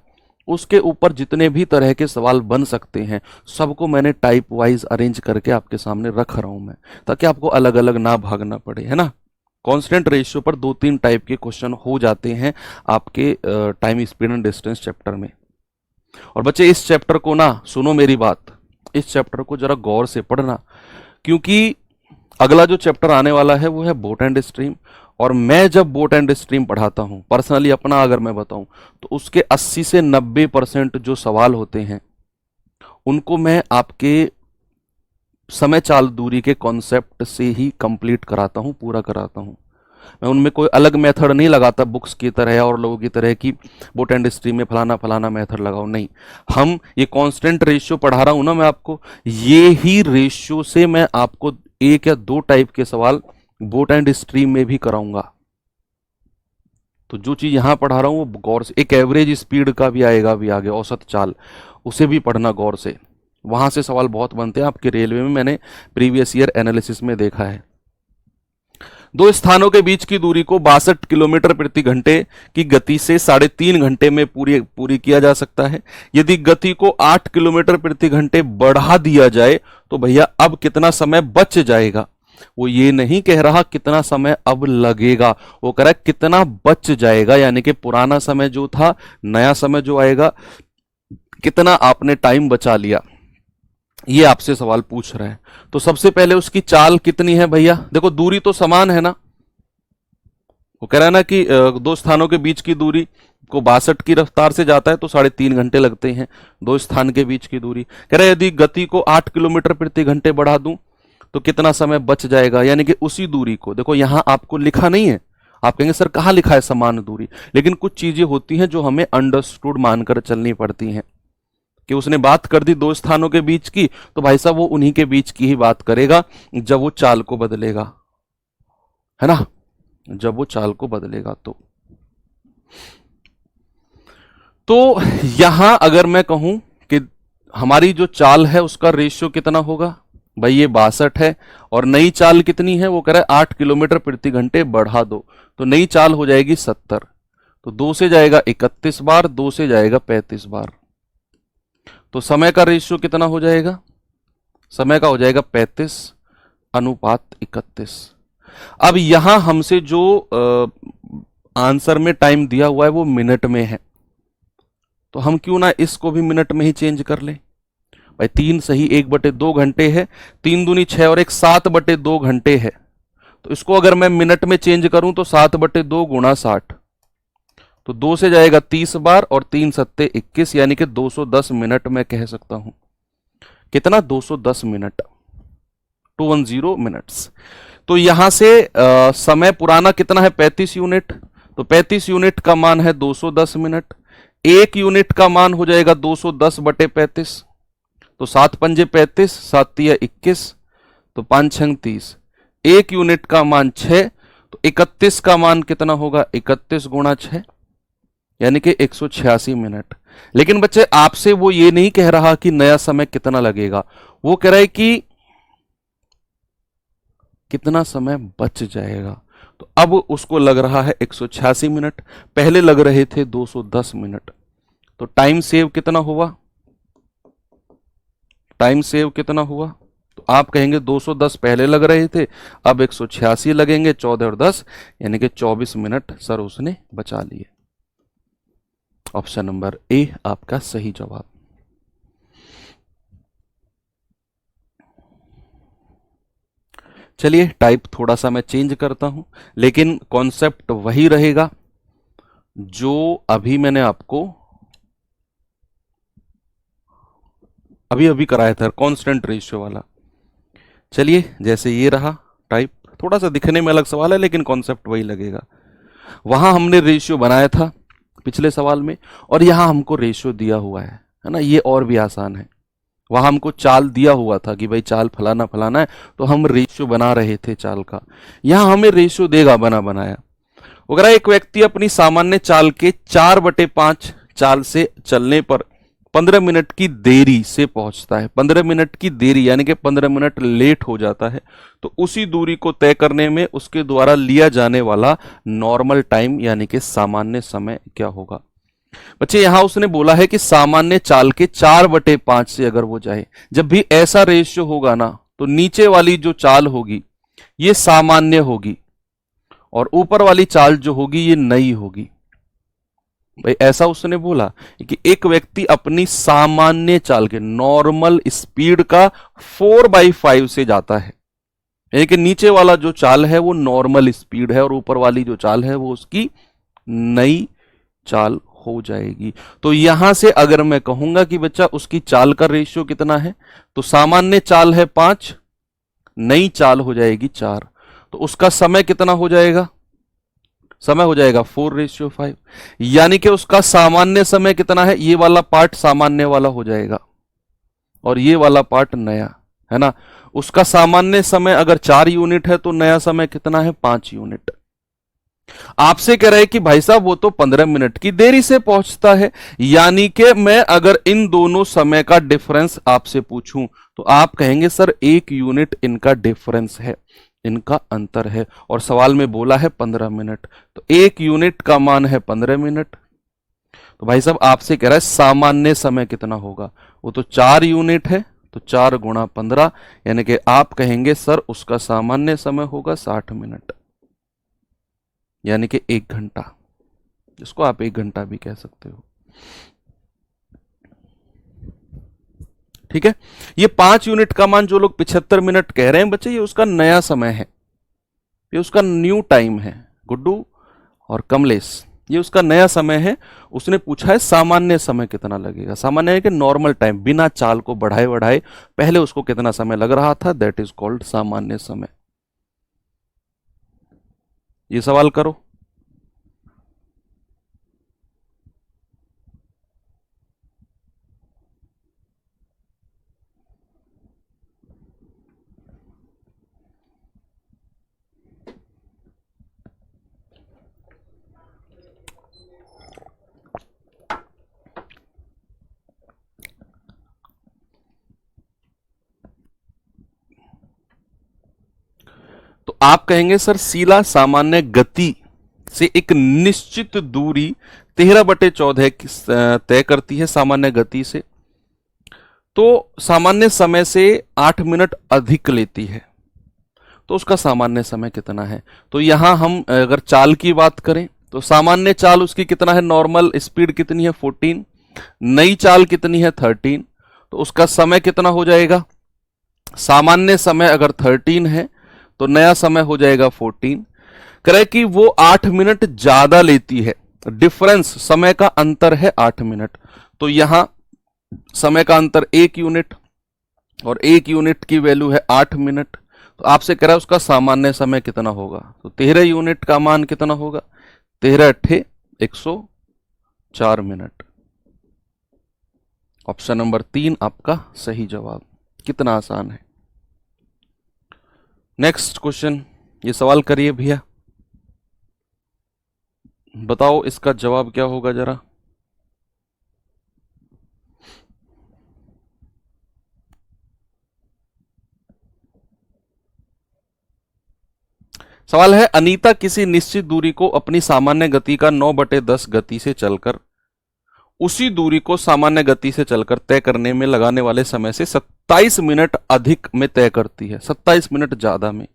उसके ऊपर जितने भी तरह के सवाल बन सकते हैं सबको मैंने टाइप वाइज अरेंज करके आपके सामने रख रहा हूं मैं, ताकि आपको अलग अलग ना भागना पड़े, है ना। कांस्टेंट रेशियो पर 2-3 टाइप के क्वेश्चन हो जाते हैं आपके time speed and distance chapter में। और बच्चे इस चैप्टर को ना, सुनो मेरी बात, इस चैप्टर को जरा गौर से पढ़ना, क्योंकि अगला जो चैप्टर आने वाला है वो है बोट एंड स्ट्रीम। और मैं जब बोट एंड स्ट्रीम पढ़ाता हूं, पर्सनली अपना अगर मैं बताऊं, तो उसके 80 से 90% जो सवाल होते हैं उनको मैं आपके समय चाल दूरी के कॉन्सेप्ट से ही कंप्लीट कराता हूं, पूरा कराता हूं। मैं उनमें कोई अलग मेथड नहीं लगाता बुक्स की तरह और लोगों की तरह कि बोट एंड स्ट्रीम में फलाना फलाना मेथड लगाओ, नहीं। हम ये कांस्टेंट रेशियो पढ़ा रहा हूं ना मैं आपको, ये ही रेशियो से मैं आपको 1 या 2 टाइप के सवाल बोट एंड स्ट्रीम में भी कराऊंगा। तो जो चीज यहां पढ़ा रहा हूं वो गौर से, एक एवरेज स्पीड का भी आएगा, भी आगे औसत चाल, उसे भी पढ़ना गौर से। वहां से सवाल बहुत बनते हैं आपके रेलवे में, मैंने प्रीवियस ईयर एनालिसिस में देखा है। 2 स्थानों के बीच की दूरी को 62 किलोमीटर प्रति घंटे की गति से 3.5 घंटे में पूरी किया जा सकता है। यदि गति को 8 किलोमीटर प्रति घंटे बढ़ा दिया जाए तो भैया अब कितना समय बच जाएगा। वो ये नहीं कह रहा कितना समय अब लगेगा, वो कह रहा है कितना बच जाएगा, यानी कि पुराना समय जो था, नया समय जो आएगा, कितना आपने टाइम बचा लिया, ये आपसे सवाल पूछ रहे हैं। तो सबसे पहले उसकी चाल कितनी है भैया, देखो दूरी तो समान है ना, वो कह रहा है ना कि 2 स्थानों के बीच की दूरी को 62 की रफ्तार से जाता है तो 3.5 घंटे लगते हैं 2 स्थान के बीच की दूरी। कह रहा है यदि गति को 8 किलोमीटर प्रति घंटे बढ़ा दूं तो कितना समय बच जाएगा, यानी कि उसी दूरी को, देखो यहां आपको लिखा नहीं है, आप कहेंगे सर कहां लिखा है समान दूरी, लेकिन कुछ चीजें होती हैं जो हमें अंडरस्टूड मानकर चलनी पड़ती हैं कि उसने बात कर दी दो स्थानों के बीच की, तो भाई साहब वो उन्हीं के बीच की ही बात करेगा जब वो चाल को बदलेगा, है ना, जब वो चाल को बदलेगा। तो यहां अगर मैं कहूं कि हमारी जो चाल है उसका रेशियो कितना होगा, भाई ये 62 है और नई चाल कितनी है, वो कह रहा है 8 किलोमीटर प्रति घंटे बढ़ा दो, तो नई चाल हो जाएगी 70, तो 2 से जाएगा 31 बार, 2 से जाएगा 35 बार, तो समय का रेशियो कितना हो जाएगा, समय का हो जाएगा 35:31। अब यहां हमसे जो आंसर में टाइम दिया हुआ है वो मिनट में है, तो हम क्यों ना इसको भी मिनट में ही चेंज कर लें। भाई 3 सही 1/2 घंटे है, 3 दूनी 6 और 1 7/2 घंटे है, तो इसको अगर मैं मिनट में चेंज करूं तो 7/2 गुणा 60, तो 2 से जाएगा 30 बार और 3 सत्ते 21, यानी कि 210 मिनट मैं कह सकता हूं। कितना, 210 मिनट, 210 मिनट्स। तो यहां से समय पुराना कितना है, 35 यूनिट, तो 35 यूनिट का मान है 210 मिनट, 1 यूनिट का मान हो जाएगा 210/35, तो 7 पंजे 35, 7 तिया 21, तो 5 छंग 30, 1 यूनिट का मान 6, तो 31 का मान कितना होगा, 31 गुणा 6, यानी कि 186 मिनट। लेकिन बच्चे आपसे वो ये नहीं कह रहा कि नया समय कितना लगेगा, वो कह रहा है कि कितना समय बच जाएगा, तो अब उसको लग रहा है 186 मिनट, पहले लग रहे थे 210 मिनट, तो टाइम सेव कितना हुआ, टाइम सेव कितना हुआ, तो आप कहेंगे 210 पहले लग रहे थे, अब 186 लगेंगे, 14 और 10 यानी कि 24 मिनट सर उसने बचा लिए। ऑप्शन नंबर ए आपका सही जवाब। चलिए टाइप थोड़ा सा मैं चेंज करता हूं, लेकिन कॉन्सेप्ट वही रहेगा जो अभी मैंने आपको अभी अभी कराया था, कांस्टेंट रेशियो वाला। चलिए जैसे ये रहा टाइप, थोड़ा सा दिखने में अलग सवाल है लेकिन कॉन्सेप्ट वही लगेगा। वहां हमने रेशियो बनाया था पिछले सवाल में, और यहां हमको रेशियो दिया हुआ है ना, ये और भी आसान है। वहां हमको चाल दिया हुआ था कि भाई चाल फलाना फलाना है, तो हम रेशियो बना रहे थे चाल का। यहां हमें रेशियो देगा बना बनाया। अगर एक व्यक्ति अपनी सामान्य चाल के 4/5 चाल से चलने पर 15 मिनट की देरी से पहुंचता है, 15 मिनट की देरी यानी कि 15 मिनट लेट हो जाता है, तो उसी दूरी को तय करने में उसके द्वारा लिया जाने वाला नॉर्मल टाइम यानी कि सामान्य समय क्या होगा। बच्चे यहां उसने बोला है कि सामान्य चाल के 4/5 से अगर वो जाए, जब भी ऐसा रेशियो होगा ना, तो नीचे वाली जो चाल होगी ये सामान्य होगी और ऊपर वाली चाल जो होगी ये नई होगी। भाई ऐसा उसने बोला कि एक व्यक्ति अपनी सामान्य चाल के नॉर्मल स्पीड का 4/5 से जाता है, यानी कि नीचे वाला जो चाल है वो नॉर्मल स्पीड है और ऊपर वाली जो चाल है वो उसकी नई चाल हो जाएगी। तो यहां से अगर मैं कहूंगा कि बच्चा उसकी चाल का रेशियो कितना है, तो सामान्य चाल है 5, नई चाल हो जाएगी 4, तो उसका समय कितना हो जाएगा, समय हो जाएगा 4/5, यानी कि उसका सामान्य समय कितना है, ये वाला पार्ट सामान्य वाला हो जाएगा और ये वाला पार्ट नया, है ना। उसका सामान्य समय अगर 4 यूनिट है तो नया समय कितना है, 5 यूनिट। आपसे कह रहे हैं कि भाई साहब वो तो 15 मिनट की देरी से पहुंचता है, यानी कि मैं अगर इन दोनों समय का डिफरेंस आपसे पूछूं तो आप कहेंगे सर 1 यूनिट इनका डिफरेंस है, इनका अंतर है, और सवाल में बोला है 15 मिनट, तो 1 यूनिट का मान है 15 मिनट। तो भाई साहब आपसे कह रहा है सामान्य समय कितना होगा, वो तो 4 यूनिट है, तो 4 गुणा 15 यानी कि आप कहेंगे सर उसका सामान्य समय होगा 60 मिनट, यानी कि 1 घंटा, जिसको आप 1 घंटा भी कह सकते हो। ठीक है, ये 5 यूनिट का मान जो लोग 75 मिनट कह रहे हैं बच्चे, ये उसका नया समय है, ये उसका न्यू टाइम है। गुड्डू और कमलेश, ये उसका नया समय है। उसने पूछा है सामान्य समय कितना लगेगा, सामान्य है कि नॉर्मल टाइम बिना चाल को बढ़ाए बढ़ाए पहले उसको कितना समय लग रहा था, दैट इज कॉल्ड सामान्य समय। ये सवाल करो। तो आप कहेंगे सर शिला सामान्य गति से एक निश्चित दूरी 13/14 तय करती है सामान्य गति से, तो सामान्य समय से 8 मिनट अधिक लेती है, तो उसका सामान्य समय कितना है? तो यहां हम अगर चाल की बात करें तो सामान्य चाल उसकी कितना है, नॉर्मल स्पीड कितनी है 14, नई चाल कितनी है 13, तो उसका समय कितना हो जाएगा? सामान्य समय अगर 13 है तो नया समय हो जाएगा 14। करें कि वो 8 मिनट ज्यादा लेती है, डिफरेंस समय का अंतर है 8 मिनट, तो यहां समय का अंतर 1 यूनिट और 1 यूनिट की वैल्यू है 8 मिनट, तो आपसे कह रहा है उसका सामान्य समय कितना होगा, तो 13 यूनिट का मान कितना होगा? 13 अट्ठे 104 मिनट। ऑप्शन नंबर 3 आपका सही जवाब। कितना आसान है। नेक्स्ट क्वेश्चन, ये सवाल करिए भैया, बताओ इसका जवाब क्या होगा जरा। सवाल है, अनीता किसी निश्चित दूरी को अपनी सामान्य गति का 9/10 गति से चलकर उसी दूरी को सामान्य गति से चलकर तय करने में लगाने वाले समय से 27 मिनट अधिक में तय करती है, 27 मिनट ज्यादा में।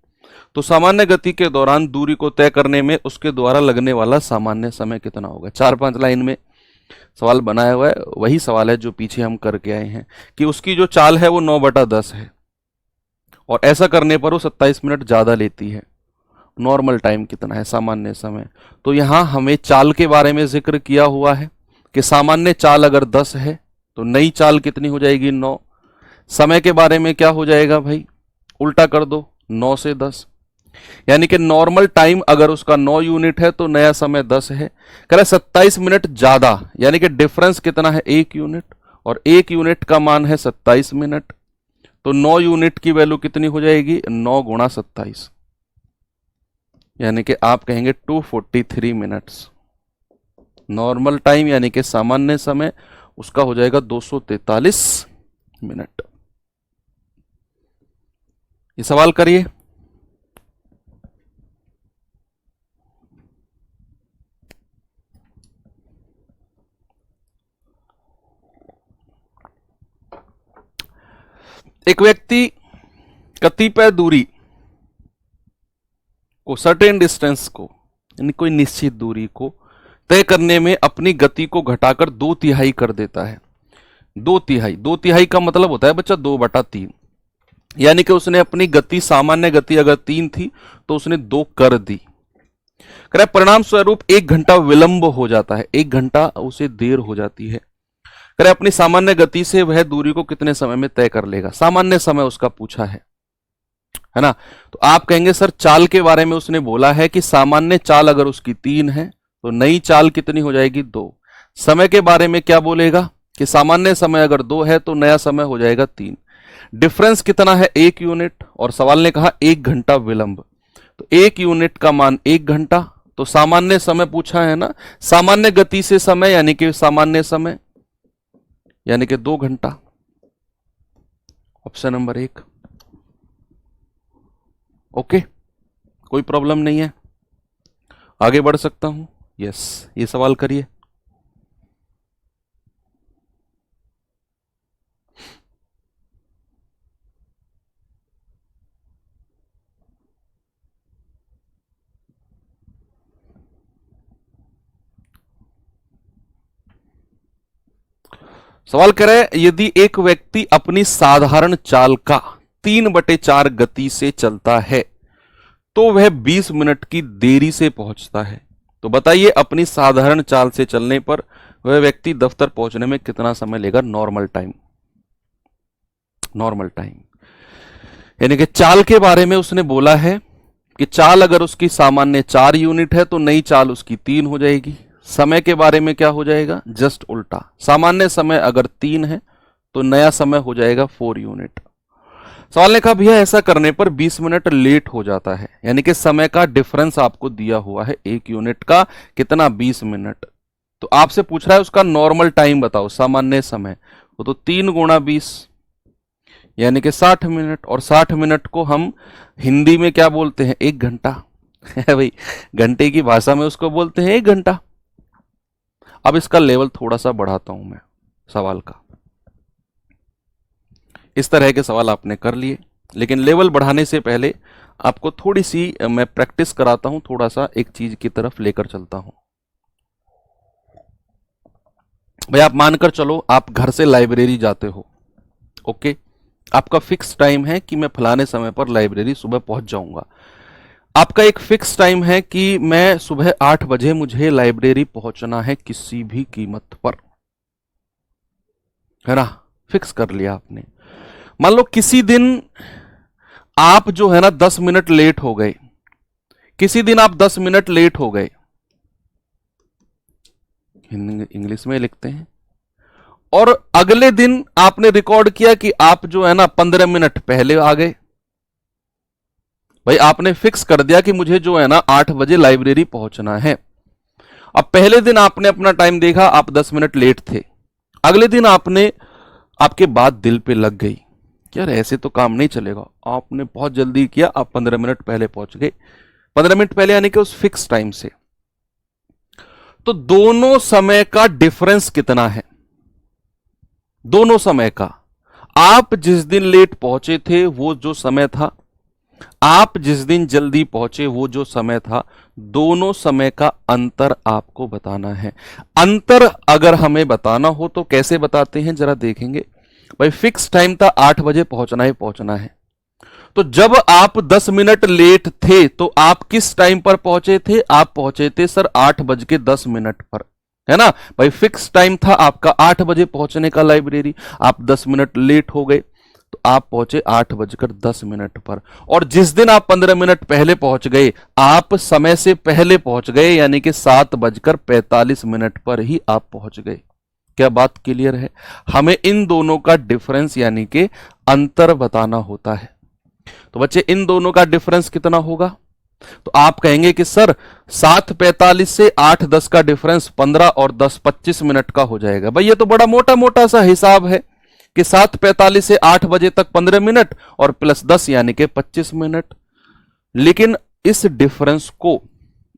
तो सामान्य गति के दौरान दूरी को तय करने में उसके द्वारा लगने वाला सामान्य समय कितना होगा? 4-5 लाइन में सवाल बनाया हुआ है, वही सवाल है जो पीछे हम करके आए हैं कि उसकी जो चाल है वो 9/10 है और ऐसा करने पर वो 27 मिनट ज्यादा लेती है। नॉर्मल टाइम कितना है, सामान्य समय? तो यहां हमें चाल के बारे में जिक्र किया हुआ है कि सामान्य चाल अगर 10 है तो नई चाल कितनी हो जाएगी? 9। समय के बारे में क्या हो जाएगा भाई, उल्टा कर दो, 9 से 10, यानी कि नॉर्मल टाइम अगर उसका 9 यूनिट है तो नया समय 10 है। कह रहा 27 मिनट ज्यादा, यानी कि डिफरेंस कितना है? 1 यूनिट, और 1 यूनिट का मान है 27 मिनट, तो 9 यूनिट की वैल्यू कितनी हो जाएगी? 9 गुणा 27, यानी कि आप कहेंगे 243 मिनट्स। नॉर्मल टाइम यानी कि सामान्य समय उसका हो जाएगा 243 मिनट। ये सवाल करिए। एक व्यक्ति कतिपय दूरी को, सर्टेन डिस्टेंस को, यानी कोई निश्चित दूरी को तय करने में अपनी गति को घटाकर 2/3 कर देता है। 2/3, 2/3 का मतलब होता है बच्चा 2/3, यानी कि उसने अपनी गति, सामान्य गति अगर 3 थी तो उसने 2 कर दी। परिणाम स्वरूप 1 घंटा विलंब हो जाता है, 1 घंटा उसे देर हो जाती है। अपनी सामान्य गति से वह दूरी को कितने समय में तय कर लेगा? सामान्य समय उसका पूछा है ना। तो आप कहेंगे सर चाल के बारे में उसने बोला है कि सामान्य चाल अगर उसकी 3 है तो नई चाल कितनी हो जाएगी? 2। समय के बारे में क्या बोलेगा कि सामान्य समय अगर 2 है तो नया समय हो जाएगा 3। डिफरेंस कितना है? 1 यूनिट, और सवाल ने कहा 1 घंटा विलंब, तो 1 यूनिट का मान 1 घंटा, तो सामान्य समय पूछा है ना, सामान्य गति से समय यानी कि सामान्य समय यानी कि 2 घंटा। Option number 1। ओके, कोई प्रॉब्लम नहीं है, आगे बढ़ सकता हूं। यस, ये सवाल करिए। सवाल करे, यदि एक व्यक्ति अपनी साधारण चाल का 3/4 गति से चलता है तो वह 20 मिनट की देरी से पहुंचता है, तो बताइए अपनी साधारण चाल से चलने पर वह व्यक्ति दफ्तर पहुंचने में कितना समय लेगा? Normal time. नॉर्मल टाइम यानी कि चाल के बारे में उसने बोला है कि चाल अगर उसकी सामान्य 4 यूनिट है तो नई चाल उसकी 3 हो जाएगी। समय के बारे में क्या हो जाएगा? जस्ट उल्टा, सामान्य समय अगर 3 है तो नया समय हो जाएगा 4 यूनिट। सवाल ने कहा भैया ऐसा करने पर 20 मिनट लेट हो जाता है, यानी कि समय का डिफरेंस आपको दिया हुआ है 1 यूनिट का कितना? 20 मिनट। तो आपसे पूछ रहा है उसका नॉर्मल टाइम बताओ, सामान्य समय। वो तो 3 गुणा 20 यानी कि 60 मिनट, और 60 मिनट को हम हिंदी में क्या बोलते हैं? 1 घंटा। है भाई, घंटे की भाषा में उसको बोलते हैं 1 घंटा। अब इसका लेवल थोड़ा सा बढ़ाता हूं मैं सवाल का। इस तरह के सवाल आपने कर लिए, लेकिन लेवल बढ़ाने से पहले आपको थोड़ी सी मैं प्रैक्टिस कराता हूं, थोड़ा सा एक चीज की तरफ लेकर चलता हूं। भाई आप मानकर चलो आप घर से लाइब्रेरी जाते हो, ओके, आपका फिक्स टाइम है कि मैं फलाने समय पर लाइब्रेरी सुबह पहुंच जाऊंगा। आपका एक फिक्स टाइम है कि मैं सुबह 8 बजे मुझे लाइब्रेरी पहुंचना है किसी भी कीमत पर, है ना? फिक्स कर लिया आपने। मान लो किसी दिन आप जो है ना 10 मिनट लेट हो गए, किसी दिन आप 10 मिनट लेट हो गए, इंग्लिश में लिखते हैं, और अगले दिन आपने रिकॉर्ड किया कि आप जो है ना 15 मिनट पहले आ गए। भाई आपने फिक्स कर दिया कि मुझे जो है ना 8 बजे लाइब्रेरी पहुंचना है। अब पहले दिन आपने अपना टाइम देखा, आप 10 मिनट लेट थे। अगले दिन आपके बात दिल पे लग गई, यार ऐसे तो काम नहीं चलेगा, आपने बहुत जल्दी किया, आप 15 मिनट पहले पहुंच गए। 15 मिनट पहले यानी कि उस फिक्स टाइम से। तो दोनों समय का डिफरेंस कितना है? दोनों समय का, आप जिस दिन लेट पहुंचे थे वो जो समय था, आप जिस दिन जल्दी पहुंचे वो जो समय था, दोनों समय का अंतर आपको बताना है। अंतर अगर हमें बताना हो तो कैसे बताते हैं जरा देखेंगे। भाई फिक्स टाइम था 8 बजे पहुंचना ही पहुंचना है, तो जब आप 10 मिनट लेट थे तो आप किस टाइम पर पहुंचे थे? आप पहुंचे थे सर 8:10 पर, है ना? भाई फिक्स टाइम था आपका 8 बजे पहुंचने का लाइब्रेरी, आप 10 मिनट लेट हो गए तो आप पहुंचे 8:10 पर। और जिस दिन आप 15 मिनट पहले पहुंच गए, आप समय से पहले पहुंच गए, यानी कि 7:45 पर ही आप पहुंच गए। क्या बात क्लियर है? हमें इन दोनों का डिफरेंस यानी कि अंतर बताना होता है। तो बच्चे इन दोनों का डिफरेंस कितना होगा? तो आप कहेंगे कि सर 7:45 से 8:10 का डिफरेंस 15 और 10 25 मिनट का हो जाएगा। भाई ये तो बड़ा मोटा मोटा सा हिसाब है कि 7:45 से 8 बजे तक 15 मिनट और प्लस 10 यानी कि 25 मिनट। लेकिन इस डिफरेंस को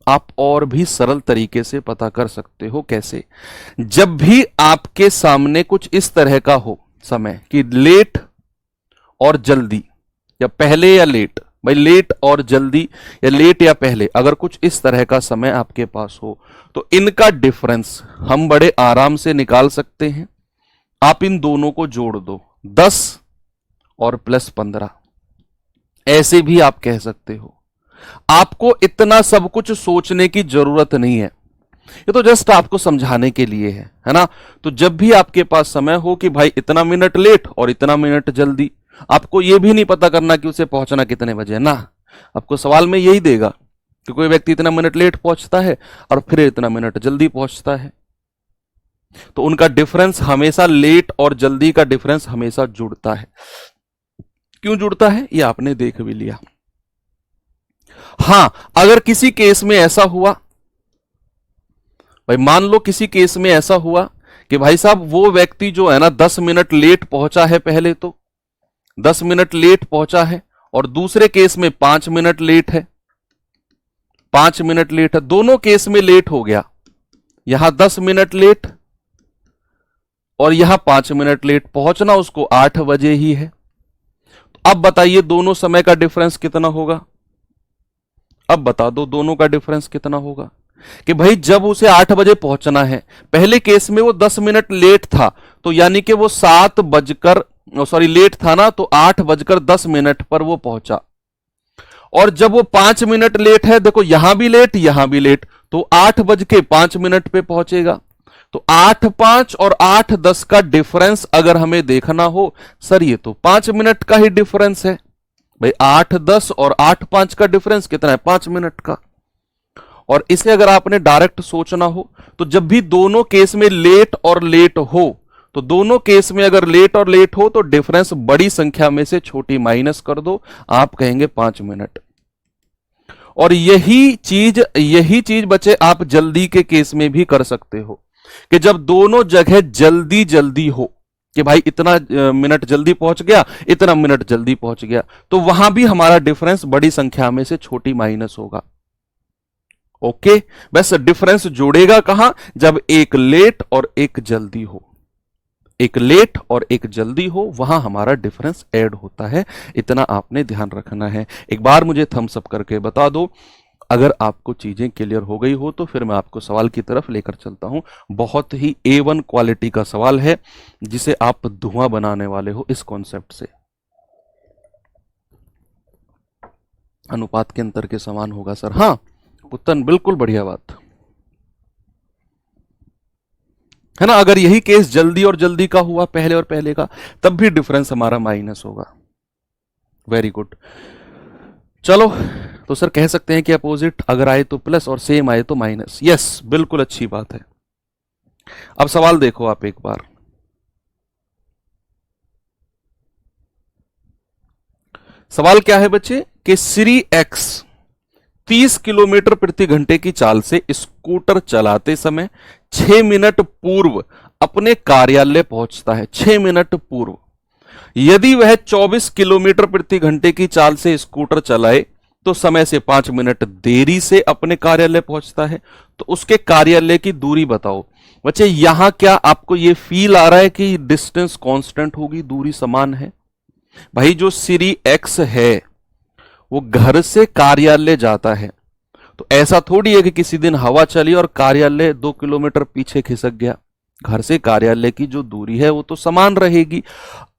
आप और भी सरल तरीके से पता कर सकते हो। कैसे? जब भी आपके सामने कुछ इस तरह का हो समय कि लेट और जल्दी, या पहले या लेट, भाई लेट और जल्दी या लेट या पहले, अगर कुछ इस तरह का समय आपके पास हो तो इनका डिफरेंस हम बड़े आराम से निकाल सकते हैं। आप इन दोनों को जोड़ दो, 10 और प्लस 15, ऐसे भी आप कह सकते हो। आपको इतना सब कुछ सोचने की जरूरत नहीं है, ये तो जस्ट आपको समझाने के लिए है ना? तो जब भी आपके पास समय हो कि भाई इतना मिनट लेट और इतना मिनट जल्दी, आपको यह भी नहीं पता करना कि उसे पहुंचना कितने बजे है ना, आपको सवाल में यही देगा कि कोई व्यक्ति इतना मिनट लेट पहुंचता है और फिर इतना मिनट जल्दी पहुंचता है। तो उनका डिफरेंस हमेशा, लेट और जल्दी का डिफरेंस हमेशा जुड़ता है। क्यों जुड़ता है ये आपने देख भी लिया। हां, अगर किसी केस में ऐसा हुआ, भाई मान लो किसी केस में ऐसा हुआ कि भाई साहब वो व्यक्ति जो है ना 10 मिनट लेट पहुंचा है, पहले तो 10 मिनट लेट पहुंचा है, और दूसरे केस में 5 मिनट लेट है, 5 मिनट लेट है, दोनों केस में लेट हो गया। यहां 10 मिनट लेट और यहां 5 मिनट लेट, पहुंचना उसको 8 बजे ही है। तो अब बताइए दोनों समय का डिफरेंस कितना होगा? अब बता दो दोनों का डिफरेंस कितना होगा? कि भाई जब उसे 8 बजे पहुंचना है, पहले केस में वो 10 मिनट लेट था, तो यानी कि वो लेट था ना, तो 8:10 पर वो पहुंचा। और जब वो 5 मिनट लेट है, देखो यहां भी लेट यहां भी लेट, तो 8:05 पे पहुंचेगा। तो 8:05 और 8:10 का डिफरेंस अगर हमें देखना हो, सर ये तो 5 मिनट का ही डिफरेंस है। भाई 8:10 और 8:05 का डिफरेंस कितना है? 5 मिनट का। और इसे अगर आपने डायरेक्ट सोचना हो तो जब भी दोनों केस में लेट और लेट हो, तो दोनों केस में अगर लेट और लेट हो तो डिफरेंस बड़ी संख्या में से छोटी माइनस कर दो, आप कहेंगे 5 मिनट। और यही चीज बच्चे आप जल्दी के केस में भी कर सकते हो। कि जब दोनों जगह जल्दी जल्दी हो, कि भाई इतना मिनट जल्दी पहुंच गया, इतना मिनट जल्दी पहुंच गया, तो वहां भी हमारा डिफरेंस बड़ी संख्या में से छोटी माइनस होगा। ओके, बस डिफरेंस जोड़ेगा कहां? जब एक लेट और एक जल्दी हो, एक लेट और एक जल्दी हो, वहां हमारा डिफरेंस ऐड होता है। इतना आपने ध्यान रखना है। एक बार मुझे थम्स अप करके बता दो अगर आपको चीजें क्लियर हो गई हो, तो फिर मैं आपको सवाल की तरफ लेकर चलता हूं। बहुत ही A1 क्वालिटी का सवाल है, जिसे आप धुआं बनाने वाले हो इस कॉन्सेप्ट से। अनुपात के अंतर के समान होगा सर। हाँ पुतन, बिल्कुल बढ़िया बात है ना। अगर यही केस जल्दी और जल्दी का हुआ, पहले और पहले का, तब भी डिफरेंस हमारा माइनस होगा। Very good. चलो, तो सर कह सकते हैं कि अपोजिट अगर आए तो प्लस और सेम आए तो माइनस। यस, बिल्कुल अच्छी बात है। अब सवाल देखो आप एक बार। सवाल क्या है बच्चे कि श्री एक्स 30 किलोमीटर प्रति घंटे की चाल से स्कूटर चलाते समय 6 मिनट पूर्व अपने कार्यालय पहुंचता है। 6 मिनट पूर्व। यदि वह 24 किलोमीटर प्रति घंटे की चाल से स्कूटर चलाए तो समय से 5 मिनट देरी से अपने कार्यालय पहुंचता है। तो उसके कार्यालय की दूरी बताओ। बच्चे यहां क्या आपको यह फील आ रहा है कि डिस्टेंस कांस्टेंट होगी, दूरी समान है? भाई जो श्री एक्स है वो घर से कार्यालय जाता है, तो ऐसा थोड़ी है कि किसी दिन हवा चली और कार्यालय 2 किलोमीटर पीछे खिसक गया। घर से कार्यालय की जो दूरी है वो तो समान रहेगी।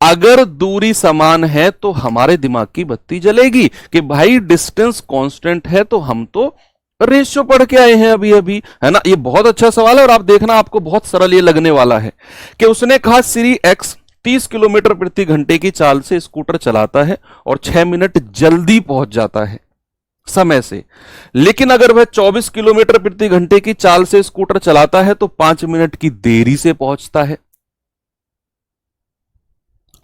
अगर दूरी समान है तो हमारे दिमाग की बत्ती जलेगी कि भाई डिस्टेंस कांस्टेंट है। तो हम तो रेशियो पढ़ के आए हैं अभी अभी, है ना। ये बहुत अच्छा सवाल है और आप देखना आपको बहुत सरल ये लगने वाला है कि उसने कहा श्री एक्स 30 किलोमीटर प्रति घंटे की चाल से स्कूटर चलाता है और 6 मिनट जल्दी पहुंच जाता है समय से। लेकिन अगर वह 24 किलोमीटर प्रति घंटे की चाल से स्कूटर चलाता है तो 5 मिनट की देरी से पहुंचता है।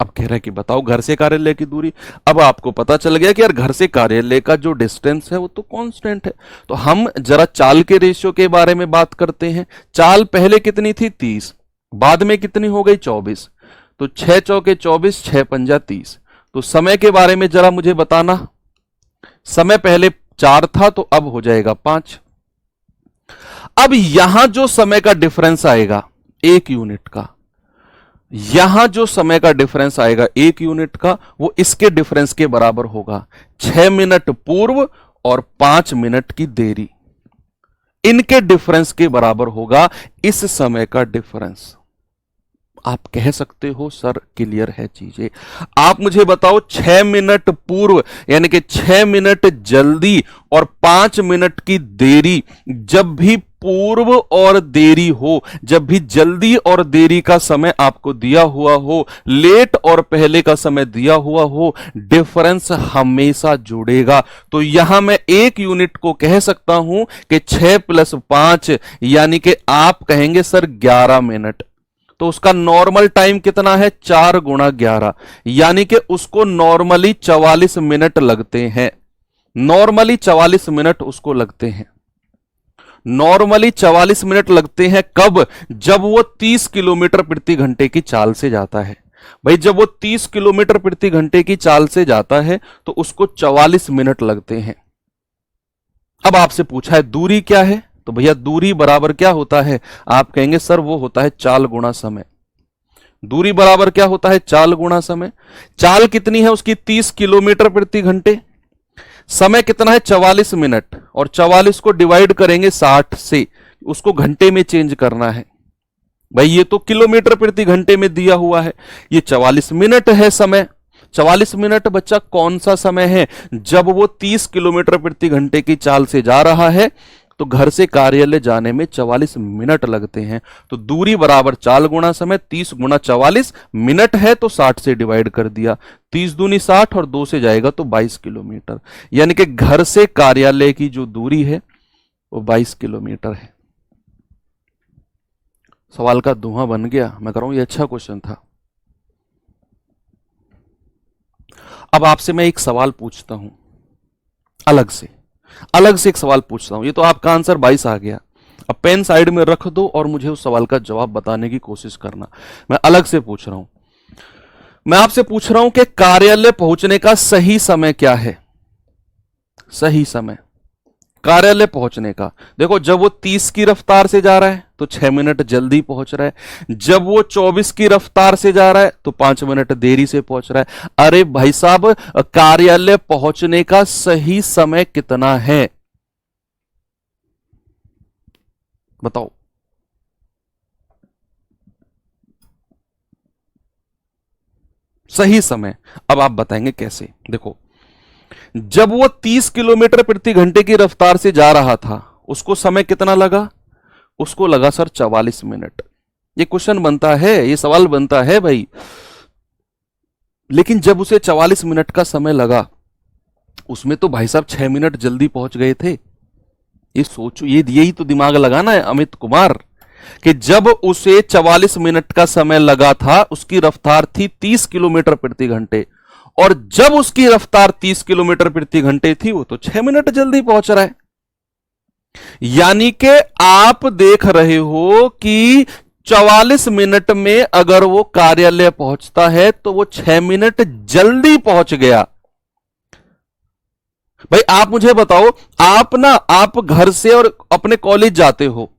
अब कह रहा है कि बताओ घर से कार्यालय की दूरी। अब आपको पता चल गया कि यार घर से कार्यालय का जो डिस्टेंस है वो तो कांस्टेंट है। तो हम जरा चाल के रेशियो के बारे में बात करते हैं। चाल पहले कितनी थी? 30, बाद में कितनी हो गई? 24। तो 6 चौके 24, 6 पंजा 30। तो समय के बारे में जरा मुझे बताना। समय पहले 4 था तो अब हो जाएगा 5। अब यहां जो समय का डिफरेंस आएगा 1 यूनिट का, यहां जो समय का डिफरेंस आएगा 1 यूनिट का, वो इसके डिफरेंस के बराबर होगा। 6 मिनट पूर्व और 5 मिनट की देरी, इनके डिफरेंस के बराबर होगा इस समय का डिफरेंस। आप कह सकते हो सर क्लियर है चीजें। आप मुझे बताओ 6 मिनट पूर्व यानी कि 6 मिनट जल्दी और 5 मिनट की देरी, जब भी पूर्व और देरी हो, जब भी जल्दी और देरी का समय आपको दिया हुआ हो, लेट और पहले का समय दिया हुआ हो, डिफरेंस हमेशा जुड़ेगा। तो यहां मैं 1 यूनिट को कह सकता हूं कि 6 + 5 यानी कि आप कहेंगे सर 11 मिनट। तो उसका नॉर्मल टाइम कितना है? 4 × 11 यानी कि उसको नॉर्मली 44 मिनट लगते हैं। नॉर्मली 44 मिनट उसको लगते हैं। नॉर्मली 44 मिनट लगते हैं। कब? जब वो 30 किलोमीटर प्रति घंटे की चाल से जाता है। भाई जब वो 30 किलोमीटर प्रति घंटे की चाल से जाता है तो उसको 44 मिनट लगते हैं। अब आपसे पूछा है दूरी क्या है, तो भैया दूरी बराबर क्या होता है? आप कहेंगे सर वो होता है चाल गुणा समय। दूरी बराबर क्या होता है? चाल गुणा समय। चाल कितनी है उसकी? 30 किलोमीटर प्रति घंटे। समय कितना है? 44 मिनट। और 44 को डिवाइड करेंगे 60 से, उसको घंटे में चेंज करना है। भाई ये तो किलोमीटर प्रति घंटे में दिया हुआ है, ये 44 मिनट है समय। 44 मिनट बच्चा कौन सा समय है? जब वो 30 किलोमीटर प्रति घंटे की चाल से जा रहा है तो घर से कार्यालय जाने में 44 मिनट लगते हैं। तो दूरी बराबर चाल गुणा समय। 30 × 44 मिनट है तो 60 से डिवाइड कर दिया। 30 दूनी 60 और 2 से जाएगा तो 22 किलोमीटर। यानी कि घर से कार्यालय की जो दूरी है वो 22 किलोमीटर है। सवाल का धुआं बन गया। मैं कह रहा हूं ये अच्छा क्वेश्चन था। अब आपसे मैं एक सवाल पूछता हूं, अलग से एक सवाल पूछता हूं। ये तो आपका आंसर 22 आ गया। अब पेन साइड में रख दो और मुझे उस सवाल का जवाब बताने की कोशिश करना। मैं अलग से पूछ रहा हूं, मैं आपसे पूछ रहा हूं कि कार्यालय पहुंचने का सही समय क्या है? सही समय कार्यालय पहुंचने का। देखो, जब वो 30 की रफ्तार से जा रहा है तो 6 मिनट जल्दी पहुंच रहा है, जब वो 24 की रफ्तार से जा रहा है तो 5 मिनट देरी से पहुंच रहा है। अरे भाई साहब, कार्यालय पहुंचने का सही समय कितना है? बताओ। सही समय अब आप बताएंगे कैसे? देखो, जब वो 30 किलोमीटर प्रति घंटे की रफ्तार से जा रहा था, उसको समय कितना लगा? उसको लगा सर 44 मिनट। ये क्वेश्चन बनता है, ये सवाल बनता है भाई। लेकिन जब उसे 44 मिनट का समय लगा, उसमें तो भाई साहब 6 मिनट जल्दी पहुंच गए थे। ये सोचो, ये यही तो दिमाग लगाना है अमित कुमार, कि जब उसे 44 मिनट का समय लगा था, उसकी रफ्तार थी 30 किलोमीटर प्रति घंटे, और जब उसकी रफ्तार 30 किलोमीटर प्रति घंटे थी, वो तो 6 मिनट जल्दी पहुंच रहा है। यानी कि आप देख रहे हो कि 44 मिनट में अगर वो कार्यालय पहुंचता है तो वो 6 मिनट जल्दी पहुंच गया। भाई आप मुझे बताओ, आप घर से और अपने कॉलेज जाते हो,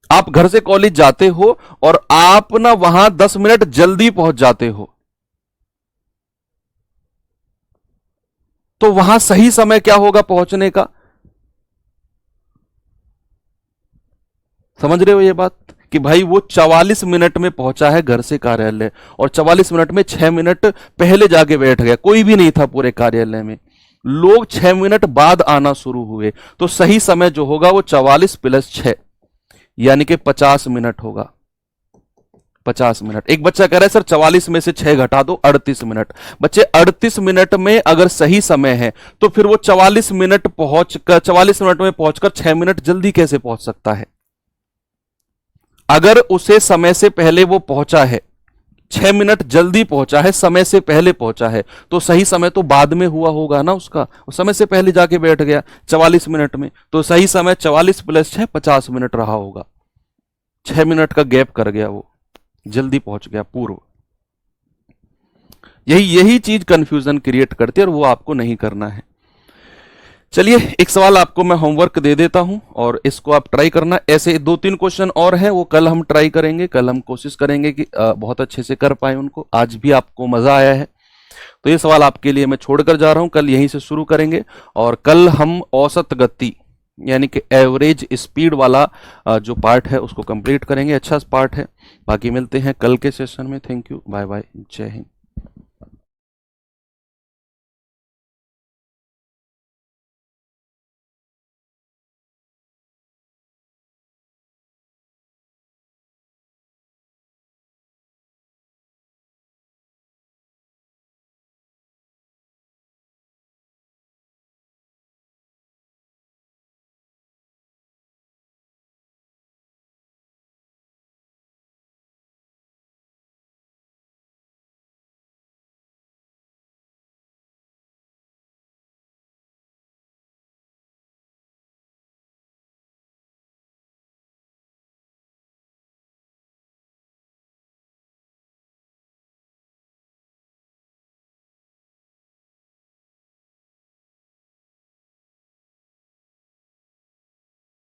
आप घर से कॉलेज जाते हो और आप ना वहां 10 मिनट जल्दी पहुंच जाते हो, तो वहां सही समय क्या होगा पहुंचने का? समझ रहे हो ये बात कि भाई वो 44 मिनट में पहुंचा है घर से कार्यालय, और 44 मिनट में 6 मिनट पहले जाके बैठ गया, कोई भी नहीं था पूरे कार्यालय में, लोग 6 मिनट बाद आना शुरू हुए, तो सही समय जो होगा वो 44 प्लस 6 यानी कि 50 मिनट होगा। 50 मिनट। एक बच्चा कह रहा है सर 44 में से 6 घटा दो, 38 मिनट। बच्चे 38 मिनट में अगर सही समय है तो फिर वो 44 मिनट में पहुंचकर 6 मिनट जल्दी कैसे पहुंच सकता है? अगर उसे समय से पहले वो पहुंचा है, 6 मिनट जल्दी पहुंचा है, समय से पहले पहुंचा है, तो सही समय तो बाद में हुआ होगा ना उसका, वो समय से पहले जाके बैठ गया 44 मिनट में, तो सही समय 44 प्लस 6 50 मिनट रहा होगा। 6 मिनट का गैप कर गया, वो जल्दी पहुंच गया पूर्व। यही चीज कंफ्यूजन क्रिएट करती है और वो आपको नहीं करना है। चलिए, एक सवाल आपको मैं होमवर्क दे देता हूं और इसको आप ट्राई करना। ऐसे 2-3 क्वेश्चन और हैं, वो कल हम ट्राई करेंगे, कल हम कोशिश करेंगे कि बहुत अच्छे से कर पाए उनको। आज भी आपको मजा आया है तो ये सवाल आपके लिए मैं छोड़कर जा रहा हूं, कल यहीं से शुरू करेंगे, और कल हम औसत गति यानी कि एवरेज स्पीड वाला जो पार्ट है उसको कंप्लीट करेंगे। अच्छा पार्ट है। बाकी मिलते हैं कल के सेशन में। थैंक यू, बाय बाय, जय हिंद।